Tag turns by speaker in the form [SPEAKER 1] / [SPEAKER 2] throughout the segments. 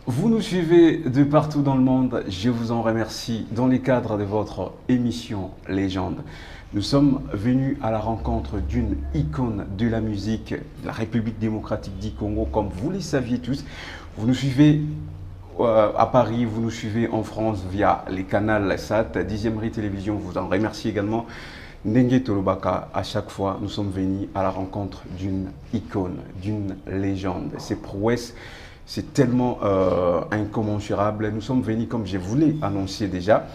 [SPEAKER 1] Vous nous suivez de partout dans le monde, je vous en remercie dans les cadres de votre émission Légende. Nous sommes venus à la rencontre d'une icône de la musique, de la République démocratique du Congo, comme vous le saviez tous. Vous nous suivez à Paris, vous nous suivez en France via les canaux SAT, 10e Rue Télévision, vous en remercie également. Ndengue Tolobaka, à chaque fois, nous sommes venus à la rencontre d'une icône, d'une légende. Ses prouesses, c'est tellement incommensurable. Nous sommes venus, comme je vous l'ai annoncé déjà,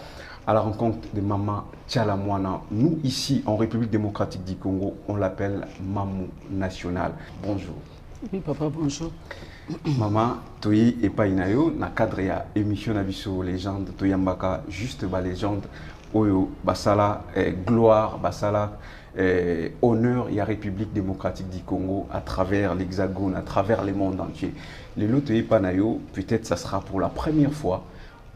[SPEAKER 1] à la rencontre de Maman Tchalamouana. Nous, ici, en République démocratique du Congo, on l'appelle Mamou National. Bonjour.
[SPEAKER 2] Oui, papa, bonjour.
[SPEAKER 1] Maman, toyi et painayo, na cadre ya émission Nabiso Légende, toyambaka juste ba légende, oyo basala gloire, basala honneur ya République démocratique du Congo à travers l'Hexagone, à travers le monde entier. Le lot et panayo, peut-être ça sera pour la première fois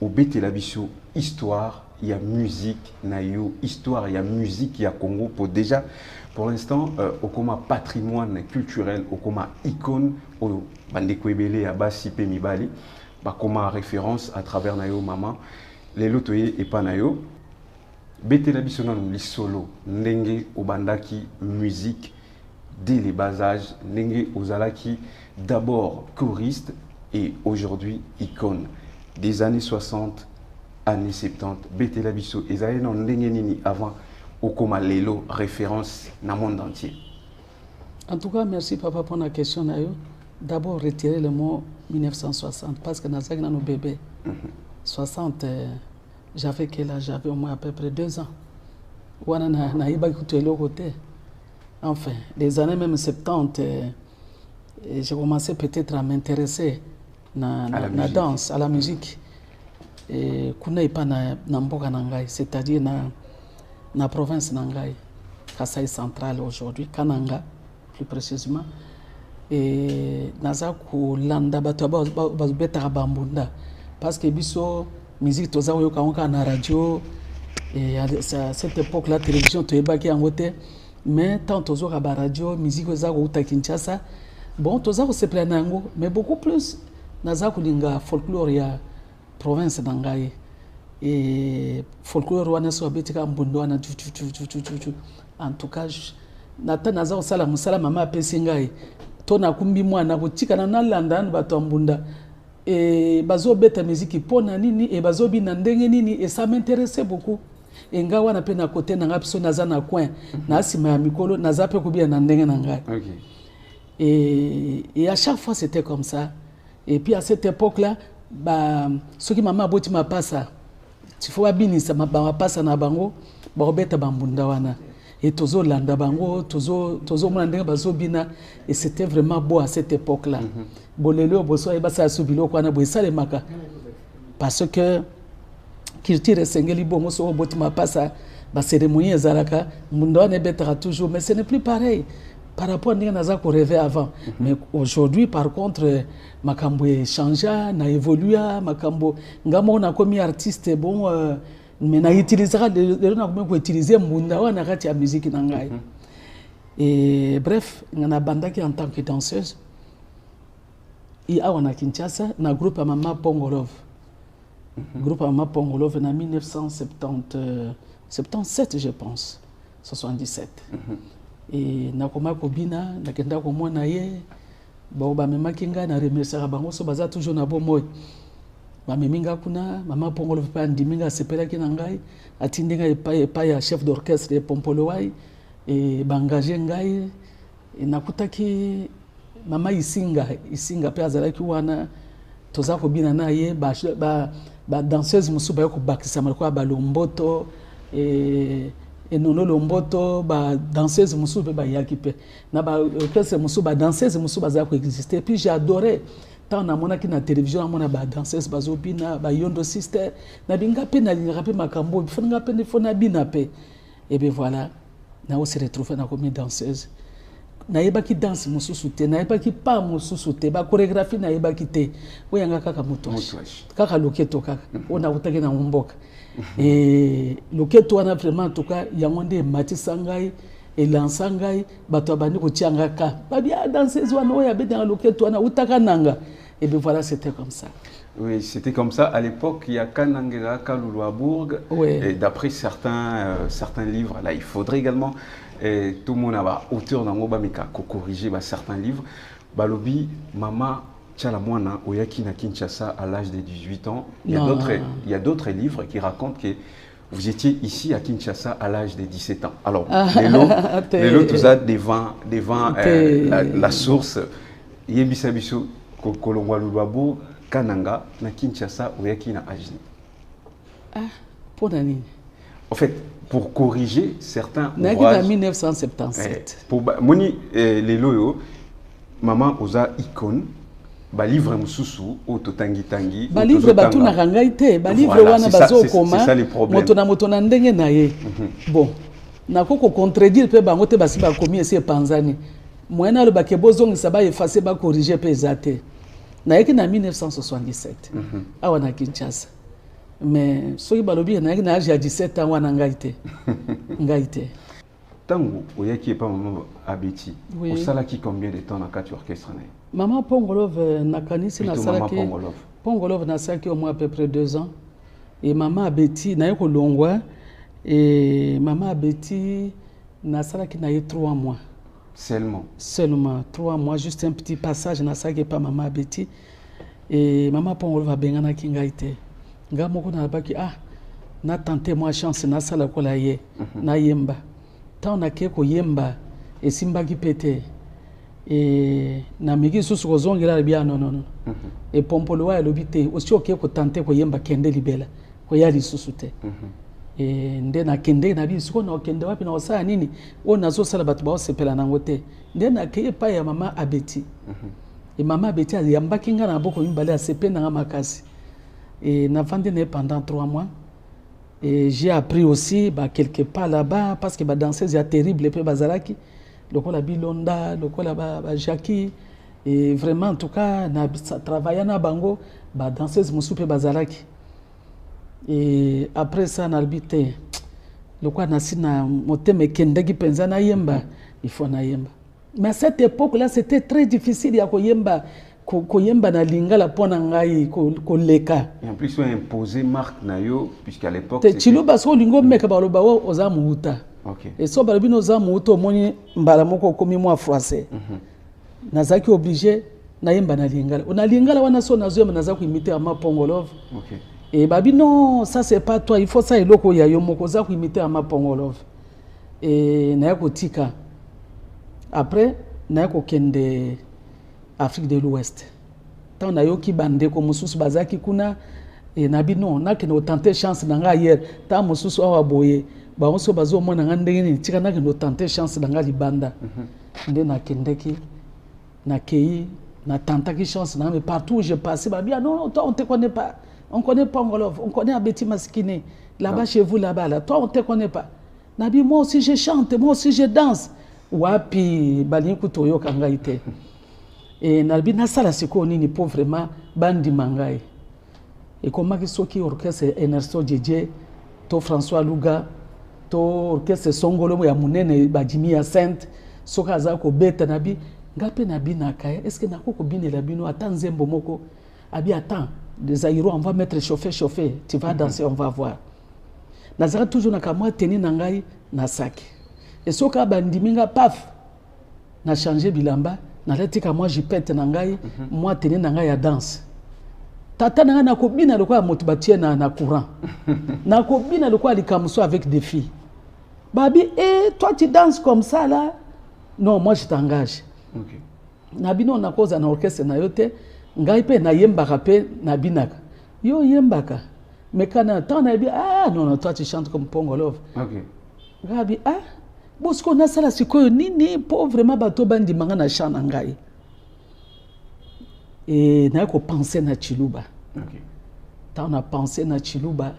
[SPEAKER 1] au Bété Labiso histoire, il y a musique, nayo, histoire, il y a musique, il y a Congo pour déjà. Pour l'instant, au coma patrimoine culturel, au coma icône, au Bandekwebele à Basipe Mibali, coma référence à travers Nayo Maman, les lotoye et pas Nayo. Bete la bisonan li solo, ndenge au bandaki musique dès les bas âges, ndenge ozalaki d'abord choriste et aujourd'hui icône. Des années 60, années 70, Bete la biso, ezalé non ndenge nini avant. Okoma Lelo, référence dans le monde entier.
[SPEAKER 2] En tout cas, merci papa pour la question. D'abord, retirer le mot 1960 parce que nous avons nos bébés. 60, j'avais quel âge? J'avais au moins à peu près 2 ans. Enfin, les années même 70, j'ai commencé peut-être à m'intéresser à la danse, à la musique. Et c'est-à-dire na province Nangai, Kasaï central aujourd'hui, Kananga plus précisément, et nazaku landa bataba betara bambunda parce que biso musique toza yo kanka na radio et à cette époque la télévision to ebaki angote mais tant tozo ka ba radio musique za ko uta Kinshasa bon toza ko se planango mais beaucoup plus nazaku linga folklore ya province Nangai. Et folklore wana so betika mbundo wana en tout cas nata naza osala musala mama apesi ngai to na kumbi mwana kotika na landa bato mbunda et bazo beta musique pona nini et bazo bina ndenge nini et ça m'intéressait beaucoup et nga wana pe na côté na ngapso naza na coin na sima ya mikolo naza pe kubia na ndenge na ngai. Et à chaque fois c'était comme ça. Et puis à cette époque là ce qui mama boti ma passa il faut abinisa mapasa na bango bakobeta bambunda wana et tozo landa bango tozo mona ndenge bazobina et c'était vraiment beau à cette époque là bolelo boso e basa subilo kwana bo sale maka parce que culture sengeli bongo so boti mapasa ba cérémonie ezalaka mbunda wana betara toujours mais ce n'est plus pareil par rapport à ce qu'on rêvait avant. Mais aujourd'hui, par contre, makambo changé, na évolué, makambo ngamo na comme artiste bon mais na utilisera na comme utiliser munda wana kati ya musique nangai. Et bref, ngana bandaki en tant que danseuse. Il a wana Kinshasa na groupe à Mama Pongolov. Groupe à Mama Pongolov en 1977 je pense, 77. Et nakoma kobina nakenda komona ye ba memaki nga na remercier bango so baza toujours na bomoy ba meminga kuna mama Pongolo pa ndiminga sepela ki na ngai atindinga epa ya chef d'orchestre Pompolo Wai et bangaje ngai et nakutaki mama isinga pe azalaki wana toza kobina na ye ba danseuse musuba ko bakisa malko ba lomboto et nono lomboto ba danseuse musu pe ba yakipe na ba orchestre musu ba danseuse musu baza ko exister. Puis j'ai adoré tant na mona ki na télévision mona ba danseuse bazopina ba yondo sister na binga pe na linga pe makambo fona pe ne fona bina pe et bien voilà na o se retrouver na comme danseuse na yeba ki danse musu soute na yeba ki pa musu soute ba chorégraphie na yeba ki te oyanga kaka mutoshi kaka loketo kaka ona utake na mboka. Et le keto wana vraiment en tout cas yangonde matisangai et lansangai bato abandi ko tiangaka babia danseuse wana oya beta le keto wana utaka nanga Et bien voilà, c'était comme ça.
[SPEAKER 1] Oui, c'était comme ça. À l'époque, il y a Kanangera, Kaluluabourg.
[SPEAKER 2] Oui.
[SPEAKER 1] Et d'après certains livres, là, il faudrait également, tout le monde a auteur dans Moba Meka, corriger certains livres. Balobi, Maman, Tchalamouana, Oyaki na Kinshasa à l'âge de 18 ans. Il y a d'autres livres qui racontent que vous étiez ici à Kinshasa à l'âge de 17 ans. Alors, les lots, tout ça, devant la source, Yebisabiso, Kolongwalubabourg, Kananga, na Kinshasa, Oyaki na Ajni.
[SPEAKER 2] Ah, pour Nani.
[SPEAKER 1] En fait, pour corriger certains
[SPEAKER 2] ouvrages. En 1977.
[SPEAKER 1] Pour Moni, les loyo, Maman Oza Icône, ba livre mususu ototangi tangi
[SPEAKER 2] ba livre batu na rangaite ba livre wana bazo koma moto na ndenge na ye bon na koko contredire pe bango te basi ba komi ese panzani moyena le bakebozo ngisa ba effacer ba corriger pe zate na yeki na 1977 awa na Kinshasa mais soki balobi na yeki na âge ya 17 ans wana ngaite
[SPEAKER 1] Tango, oyaki pas maman Abeti.
[SPEAKER 2] Oui.
[SPEAKER 1] Au salaki combien de temps dans quatre orchestres?
[SPEAKER 2] Maman Pongolov nakanisi na salaki. Pongolov na salaki au moins à peu près 2 ans. Et maman Abeti na yeko longwa et maman Abeti na salaki na 3 mois. Seulement 3 mois, juste un petit passage na salaki pas maman Abeti. Et maman Pongolov a bengana kingaite. Nga moko na baki na tenté moi chance na sala ko la ye na yemba. Tant na keko yemba et simbaki pété et na migi susu ko zongela bien non et pompolo wa lobité aussi ok ko tenter ko yemba kende libela ko yali susute et nde na kende na bi suko na kende wapi na osa nini ona zo sala batu ba osepela na ngote nde na ke pa ya mama Abeti et mama Abeti yambaki nga na boko mimbale asepe na makasi et na vandi ne pendant 3 mois. Et j'ai appris aussi quelque part là-bas, parce que la danseuse est terrible, et Bazaraki, le col Bilonda, le col Jackie, et vraiment, en tout cas, ça travaillait na Bango, la danseuse Moussoupe Bazaraki. Et après ça, on a habité, le col Nassina, Moteme Kendegi Penzana Yemba, il faut na Yemba. Mais à cette époque-là, c'était très difficile, il y a Yemba. Koyemba na lingala pona ngai ko leka
[SPEAKER 1] et en plus on a imposé marque na yo puisqu'à l'époque
[SPEAKER 2] c'était chiluba so lingo meka baloba o oza muuta et so balobino oza muuta omoni mbala moko komi moi français nazaki obligé na yemba na lingala wana so nazo naza ku imiter ama Pongolov et babi non ça c'est pas toi il faut ça eloko ya yo moko za ku imiter ama Pongolov et na yako tika après na yako kende Afrique de l'Ouest. Tant na yo ki bande ko mususu bazaki kuna et nabi non na ke no tenter chance na nga hier ta mususu awa boye ba onso bazo mona nga ndenge ni tika na ke no tenter chance na nga libanda nde na kendeki na kei na tentaki chance na mais partout où je passais ba bien non toi on te connaît pas Pongolov, on connaît Abeti Maskini là-bas chez vous là-bas là toi on te connaît pas nabi moi aussi je chante moi aussi je danse wapi balinku toyo kanga ite. Et nalbi na sala siko nini pour vraiment bandi mangai et comment que soki orchestre Enerso Djedje to François Luga to orchestre Songolo ya munene bajimi ya Sainte soka za ko beta nabi ngape nabi nakaya est-ce que nako ko binela bino attends nzembo moko abi attends des aéros on va mettre chauffer tu vas danser on va voir nazara toujours na kamwa teni nangai na sac et soka bandi minga paf na changer bilamba na letika moi je pète nangai moi tenir nangai ya danse tata nanga na kobina lokwa moto batie na courant na kobina lokwa likamso avec des filles babi toi tu danses comme ça là non moi je t'engage na bino na koza na orchestre na yote ngai pe na yembaka pe na binaka yo yembaka mais kana tant na bi non toi tu chantes comme Pongolov gabi Bosco na sala sikoyo nini pour vraiment bato bandi manga na chant ngai et na ko penser na Chiluba tant on a pensé na Chiluba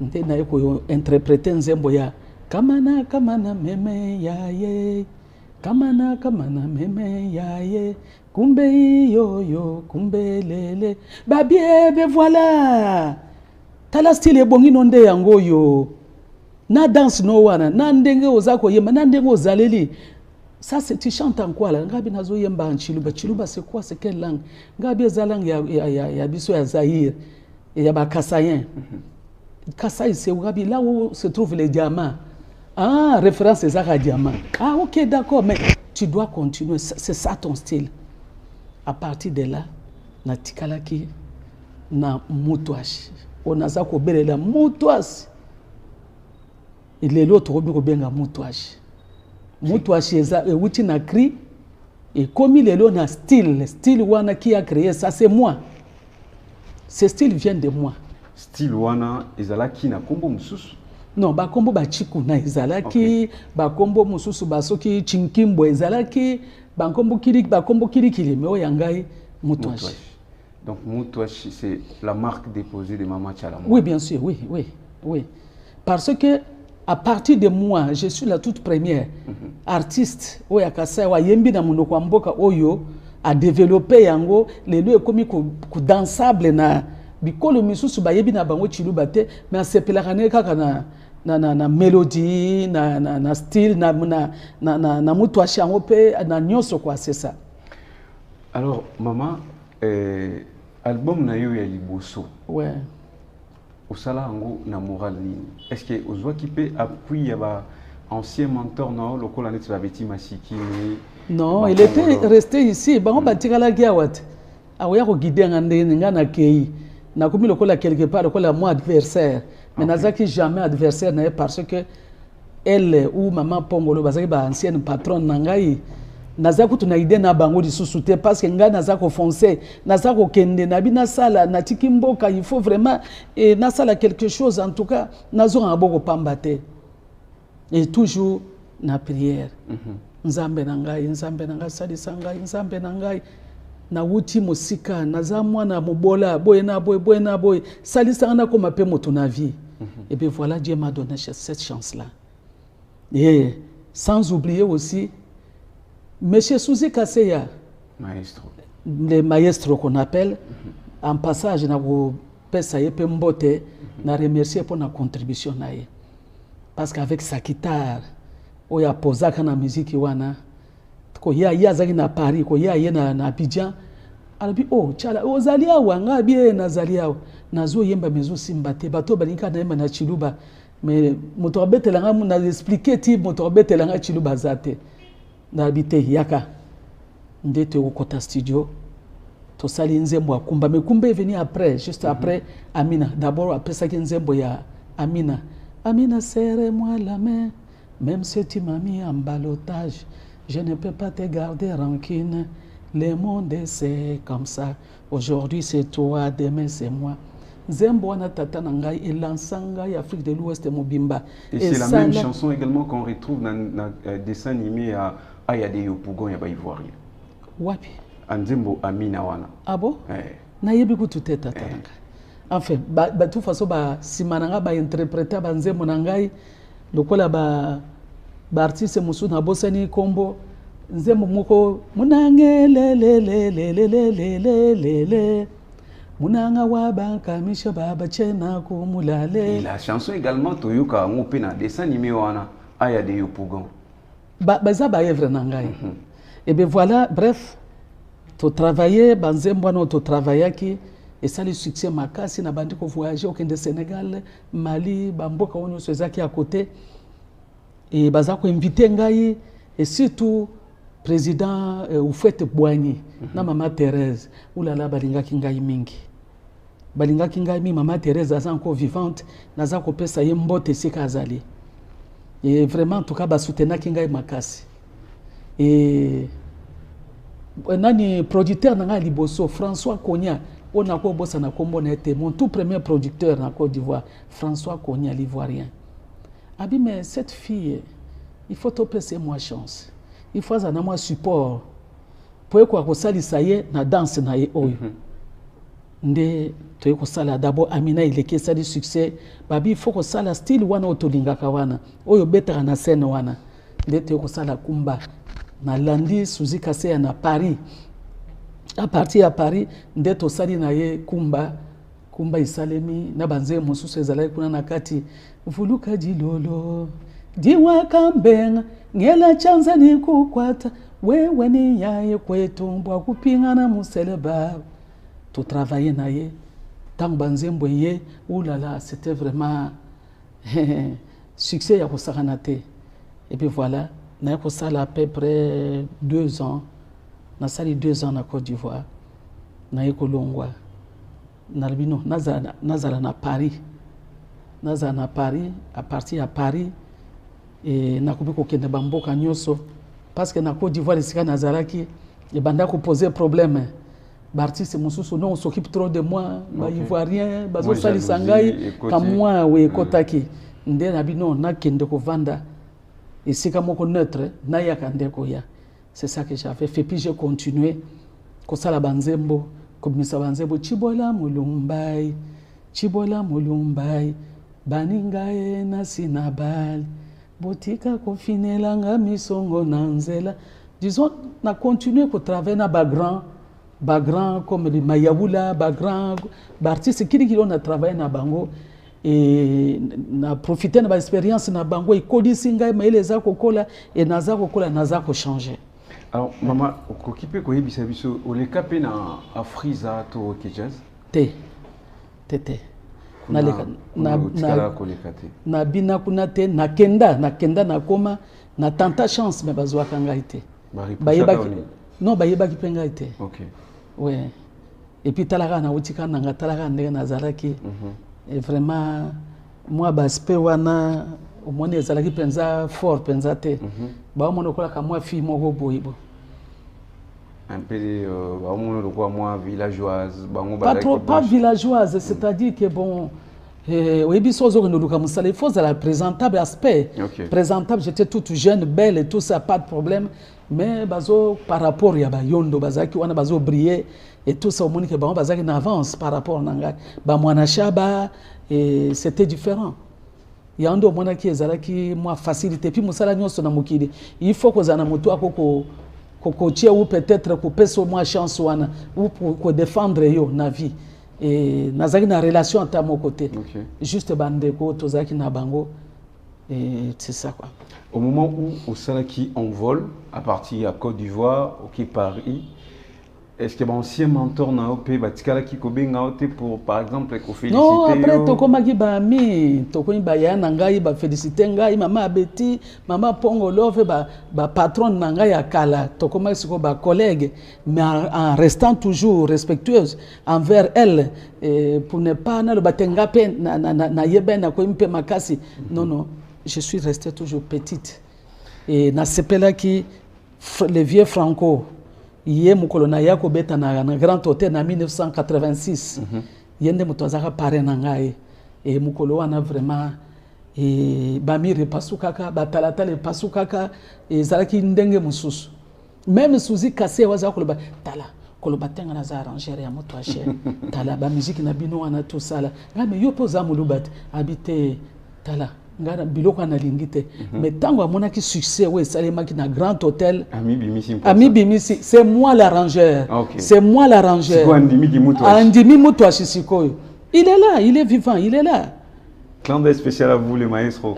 [SPEAKER 2] nte na ko interpréter nzembo ya kamana meme ya ye kamana meme ya ye kumbe yo kumbe lele babiebe voilà tala style bongi nonde yango yo na danse no wana na ndenge ozako yema na ndenge ozaleli Ça, tu chantes en quoi là? Ngabi nazo yemba en Chiluba. Chiluba, c'est quoi? C'est quelle langue? Ngabi eza langue ya biso ya Zaïre. Et ya ba Kassaïen. Kassai, c'est Ngabi, là où se trouvent les diamants. Ah, référence c'est ça, diamant. Ah, ok, d'accord, mais tu dois continuer. C'est ça ton style. À partir de là, na tikalaki na mutwashi. On a ça ko belela mutwashi. Il est l'autre obi ko benga mutwashi. Mutwashi eza wuti na cri et comme il est là na style wana qui a créé ça c'est moi. Ce style vient de moi.
[SPEAKER 1] Style wana ezalaki na kombo mususu.
[SPEAKER 2] Non, ba kombo ba chiku na ezalaki, ba kombo mususu basoki chinkimbo ezalaki, ba kombo kirikili mais oyangai mutwashi.
[SPEAKER 1] Donc mutwashi c'est la marque déposée de Mama Tchala.
[SPEAKER 2] Oui, bien sûr, oui. Parce que à partir de moi, je suis la toute première artiste oya Kassai wa yembi na munoko mboka oyo a développé yango lelo ekomi ku dansable na bikolo misusu ba yebi na bango Chiluba te mais asepelaka ne kaka na mélodie na style na mutwashi yango pe na nyonso quoi, c'est ça.
[SPEAKER 1] Alors maman, album na yo ya liboso.
[SPEAKER 2] Ouais.
[SPEAKER 1] Osala ango na moral nini? Est-ce que ozwa ki pe appui ya ba ancien mentor na o lokola net la beti masiki?
[SPEAKER 2] Non, il était resté ici. Bango batikala giawat. Awoya ko guider ngande ngana kei. Na komi lokola quelque part lokola moi adversaire. Mais nazaki jamais adversaire na parce que elle ou maman Pongolo bazaki ba ancienne patronne nangai. Nazako tuna idée na bango lisusu te parce que nga nazako foncer nazako kende na bina sala na tikimboka, il faut vraiment et na sala quelque chose en tout cas nazo ngaboko pambate et toujours na prière. Nzambe na ngai salisa ngai nzambe na ngai na wuti musika naza mwana mobola boye na boye salisa na koma pe moto na vie. Et puis voilà, Dieu m'a donné cette chance là. Et sans oublier aussi Monsieur Souzi Kasseya,
[SPEAKER 1] maestro.
[SPEAKER 2] Le maestro qu'on appelle, en passage, na pesa yepe mbote, na remercier pour la contribution nae. Parce qu'avec sa guitare, oya posaka na musique wana, ko ya zaki na Paris, ko ya na Abidjan, alabi chala ozalia wanga bien na zalia na zo yemba mezu simbate bato balinka na yemba na Chiluba, mais moto abetelanga mu na expliquer ti moto abetelanga Chiluba zate. N'habité yaka ndete au Kota Studio to sali nzembo akumba mais kumba est venu après juste après Amina d'abord après ça que nzembo ya Amina serre-moi la main même si tu m'as mis en ballottage je ne peux pas te garder rancune le monde c'est comme ça aujourd'hui c'est toi demain c'est moi nzembo wana tata nangai et lansanga ya Afrique de l'Ouest mobimba
[SPEAKER 1] et c'est la même chanson également qu'on retrouve dans dessin animé à Ayade Yopougon ya ba Ivoirien.
[SPEAKER 2] Wapi?
[SPEAKER 1] Anzembo Amina wana.
[SPEAKER 2] Ah bon? Na yebi ku tuteta tananga. Enfin, ba tout façon ba simananga ba interpréter ba nzembo nangai lokola ba artiste musu na bosani kombo nzembo moko munange le munanga wa banka misha baba chena ko mulale.
[SPEAKER 1] Et la chanson également toyoka ngope na dessin animé wana Ayade Yopougon.
[SPEAKER 2] Baza ba evre nangai. Et bien voilà, bref, tu travaillais, banzembo no tu travaillais qui et ça le succès makasi na bandi ko voyager au Kende Sénégal, Mali, bamboka onyo sezaki à côté et baza ko inviter ngai et surtout président Oufouette Boigny na maman Thérèse oulala balingaki ngai mingi. Balingaki ngai mi maman Thérèse asa encore vivante, naza ko pesa ye mbote sika azali. Et vraiment, en tout cas, soutenir Kinga Makasi. Et nani producteur nanga liboso François Konya, on a quoi bossa na kombo na été mon tout premier producteur en Côte d'Ivoire, François Konya l'Ivoirien. Abi mais cette fille, il faut te passer moi chance. Il faut ça na moi support. Pour quoi ko sali saye na danse na ye oyo. Nde to ko sala d'abord Amina il est ça du succès babi il faut ko sala style wana otolingaka wana oyo betaka na scène wana nde to ko sala kumba na landi Souzi Kasseya na Paris à partir à Paris nde to sali na ye kumba isalemi na banze mususu ezalaki kuna na kati vuluka dilolo diwa kambenga ngela chanza ni kukwata wewe ni yaye kwetu mbwa kupingana museleba to travailler na ye tango banzembo ye oulala c'était vraiment succès ya kosakana te et puis voilà na kosala à peu près 2 ans na sali 2 ans na Côte d'Ivoire na ekolongwa na albino nazala na Paris à partir à Paris et na kubiko kende bamboka nyoso parce que na Côte d'Ivoire esika nazalaki et banda ko poser problème l'artiste mosusu non on s'occupe trop de moi ba ivoirien bazo sali sangai comme moi we kotaki nde na bino na kende ko vanda esika moko neutre na yakande ko ya c'est ça que j'avais fait puis j'ai continué ko sala banzembo komisa banzembo chibola mulumbai baningae na sinabali botika kofinelanga misongo na nzela disons na continuer ko travailler na bagrand comme les Mayabula bagrand artiste qui on a travaillé na bango et na profiter na expérience na bango et kodisi ngai maeleza kokola et naza kokola naza ko changer.
[SPEAKER 1] Alors maman okipe ko yebisa biso ole kapé na Afriza to Jazz
[SPEAKER 2] tete na bina kuna te na kenda na koma na tanta chance me bazwa kanga ite bayeba ki penga ite.
[SPEAKER 1] OK.
[SPEAKER 2] Ouais. Et puis talaka na utika na talaka ndenge nazalaki et vraiment moi baspe wana omoni ezalaki penza fort penza te ba omoni kola ka moi fille moko boyibo
[SPEAKER 1] un peu ba omoni ko moi villageoise bango
[SPEAKER 2] pas villageoise, c'est-à-dire que bon oui bisozo que nous luka musala il faut la présentable aspect. Présentable, j'étais toute jeune belle et tout ça pas de problème mais bazo par rapport ya ba yondo bazaki wana bazo briller et tout ça omoni que ba bazaki en avance par rapport nanga ba mwana shaba et c'était différent. Il y a un mwana qui ezalaki moi facilité puis musala nyoso na mukili il faut que zana mutu akoko kokotia ou peut-être ko peso moi chance wana ou pour défendre yo na vie et nazaki na relation à mon côté. Juste bandeko tozaki na bango et c'est ça quoi.
[SPEAKER 1] Au moment où au Salaki envole à partir à Côte d'Ivoire au Paris, est-ce que mon ancien mentor na OP batikala ki kobenga ote pour par exemple ko féliciter?
[SPEAKER 2] Non, après tokomaki ba mi tokoyi ba ya na ngai ba féliciter ngai mama Betty mama Pongo Love ba patron na ngai ya kala tokomaki siko ba collègue mais en restant toujours respectueuse envers elle pour ne pas na le batenga pe na yebena ko impe makasi. Non, je suis restée toujours petite et na sepela ki le vieux Franco yé mukolo na yako beta na Grand Hôtel na 1986 yende mutozaka pare na ngai et mukolo wana vraiment et bamire pasukaka batalatale pasukaka et zalaki ndenge mususu même suzi kase waza koloba tala koloba tenga na za arranger ya moto ache tala ba musique na bino wana tout ça là ngame yo poza mulubat habité tala ngana biloko analingi te mais tango amonaki succès we salemaki na Grand Hôtel Ami Bimisi c'est moi l'arrangeur. C'est moi l'arrangeur andimi moto ashisikoyo il est là, il est vivant, il est là.
[SPEAKER 1] Clin d'œil spécial à vous les maestros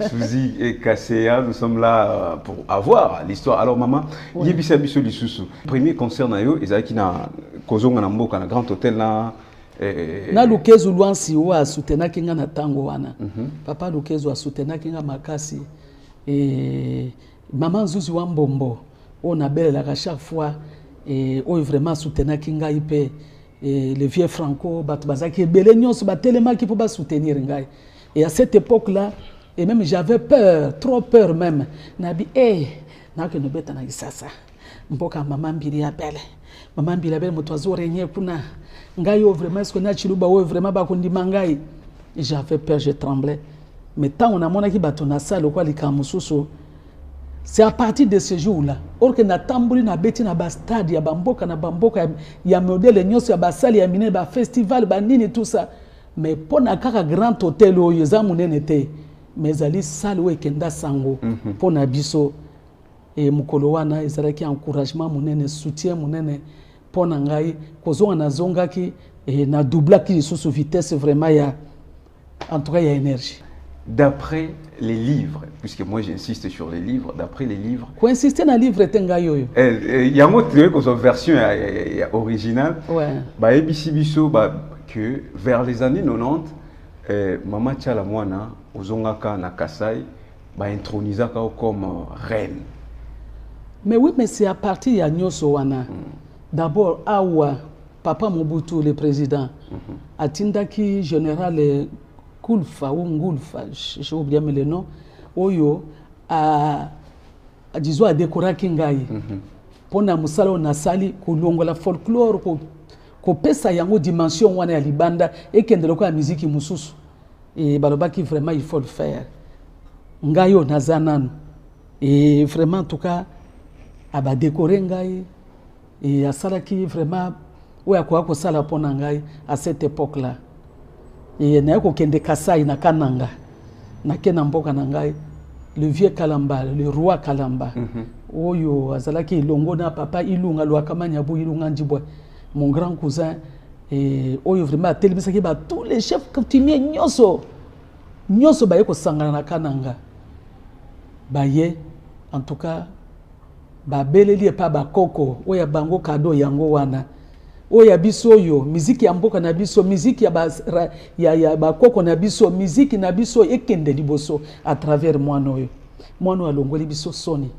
[SPEAKER 1] Suzy et Kasseya, nous sommes là pour avoir l'histoire. Alors maman, yebisa biso lisusu premier concert na yo ezaki na kozonga na mboka na Grand Hôtel na
[SPEAKER 2] na Lukezu Luansi wa soutenaki nga na tango wana papa Lukezu a soutenaki nga makasi et maman Zuzi wa Mbombo on a belle la chaque fois et on vraiment soutenaki nga ipe et le vieux Franco bat bazaki belé nyonso batelema ki pour ba soutenir ngai et à cette époque là et même j'avais peur, trop peur même nabi na que no beta na isasa mboka maman mbili ya belle moto azorenye kuna ngai vraiment est-ce que na chiluba o vraiment ba kondima ngai j'avais peur, je tremblais mais tant on a mona ki bato na salle quoi likamususu c'est à partir de ce jour-là or que na tambuli na beti na ba stade ya bamboka na bamboka ya modèle nyonso ya ba salle ya mine ba festival ba nini tout ça mais pona kaka Grand Hôtel o yeza munene te mais ali salle we kenda sango pona biso et mukolo wana ezalaki encouragement munene soutien munene pona ngai kozonga na zongaki et na doublaki sous vitesse vraiment ya en tout cas ya énergie.
[SPEAKER 1] d'après les livres, puisque moi j'insiste sur les livres, d'après les livres.
[SPEAKER 2] Quoi insister dans le livre tengayo.
[SPEAKER 1] Il y a une version originale.
[SPEAKER 2] Ouais.
[SPEAKER 1] Bah ebisibiso que vers les années 90, Mama Tchalamwana ozongaka na Kasai ba intronisaka comme reine.
[SPEAKER 2] Mais oui, mais c'est à partir de Nyoso wana. D'abord awa Papa Mobutu le président atindaki général Kulfa ou Ngulfa, j'ai oublié le nom, oyo a disons a décorer kingai. Pona musala na sali kulongola folklore ko pesa yango dimension wana ya libanda et kendelo ko musique mususu. Et balobaki vraiment il faut le faire. Ngayo nazanano. Et vraiment en tout cas aba décorer ngai et asalaki vraiment oya ko sala pona ngai à cette époque là. Et na ko kende Kasai na Kananga na kena mboka na ngai le vieux Kalamba, le roi Kalamba. Oyo azalaki ilongo na papa ilunga lo akamanya bu ilunga njibwa mon grand cousin et oyo vraiment telebisaki ba tous les chefs coutumiers nyoso ba yeko sangana na Kananga baye en tout cas ba beleli pa ba koko oya bango kado yango wana oya biso yo muziki ya mboka na biso muziki ya ba koko na biso muziki na biso ekende liboso à travers mwana alongoli biso soni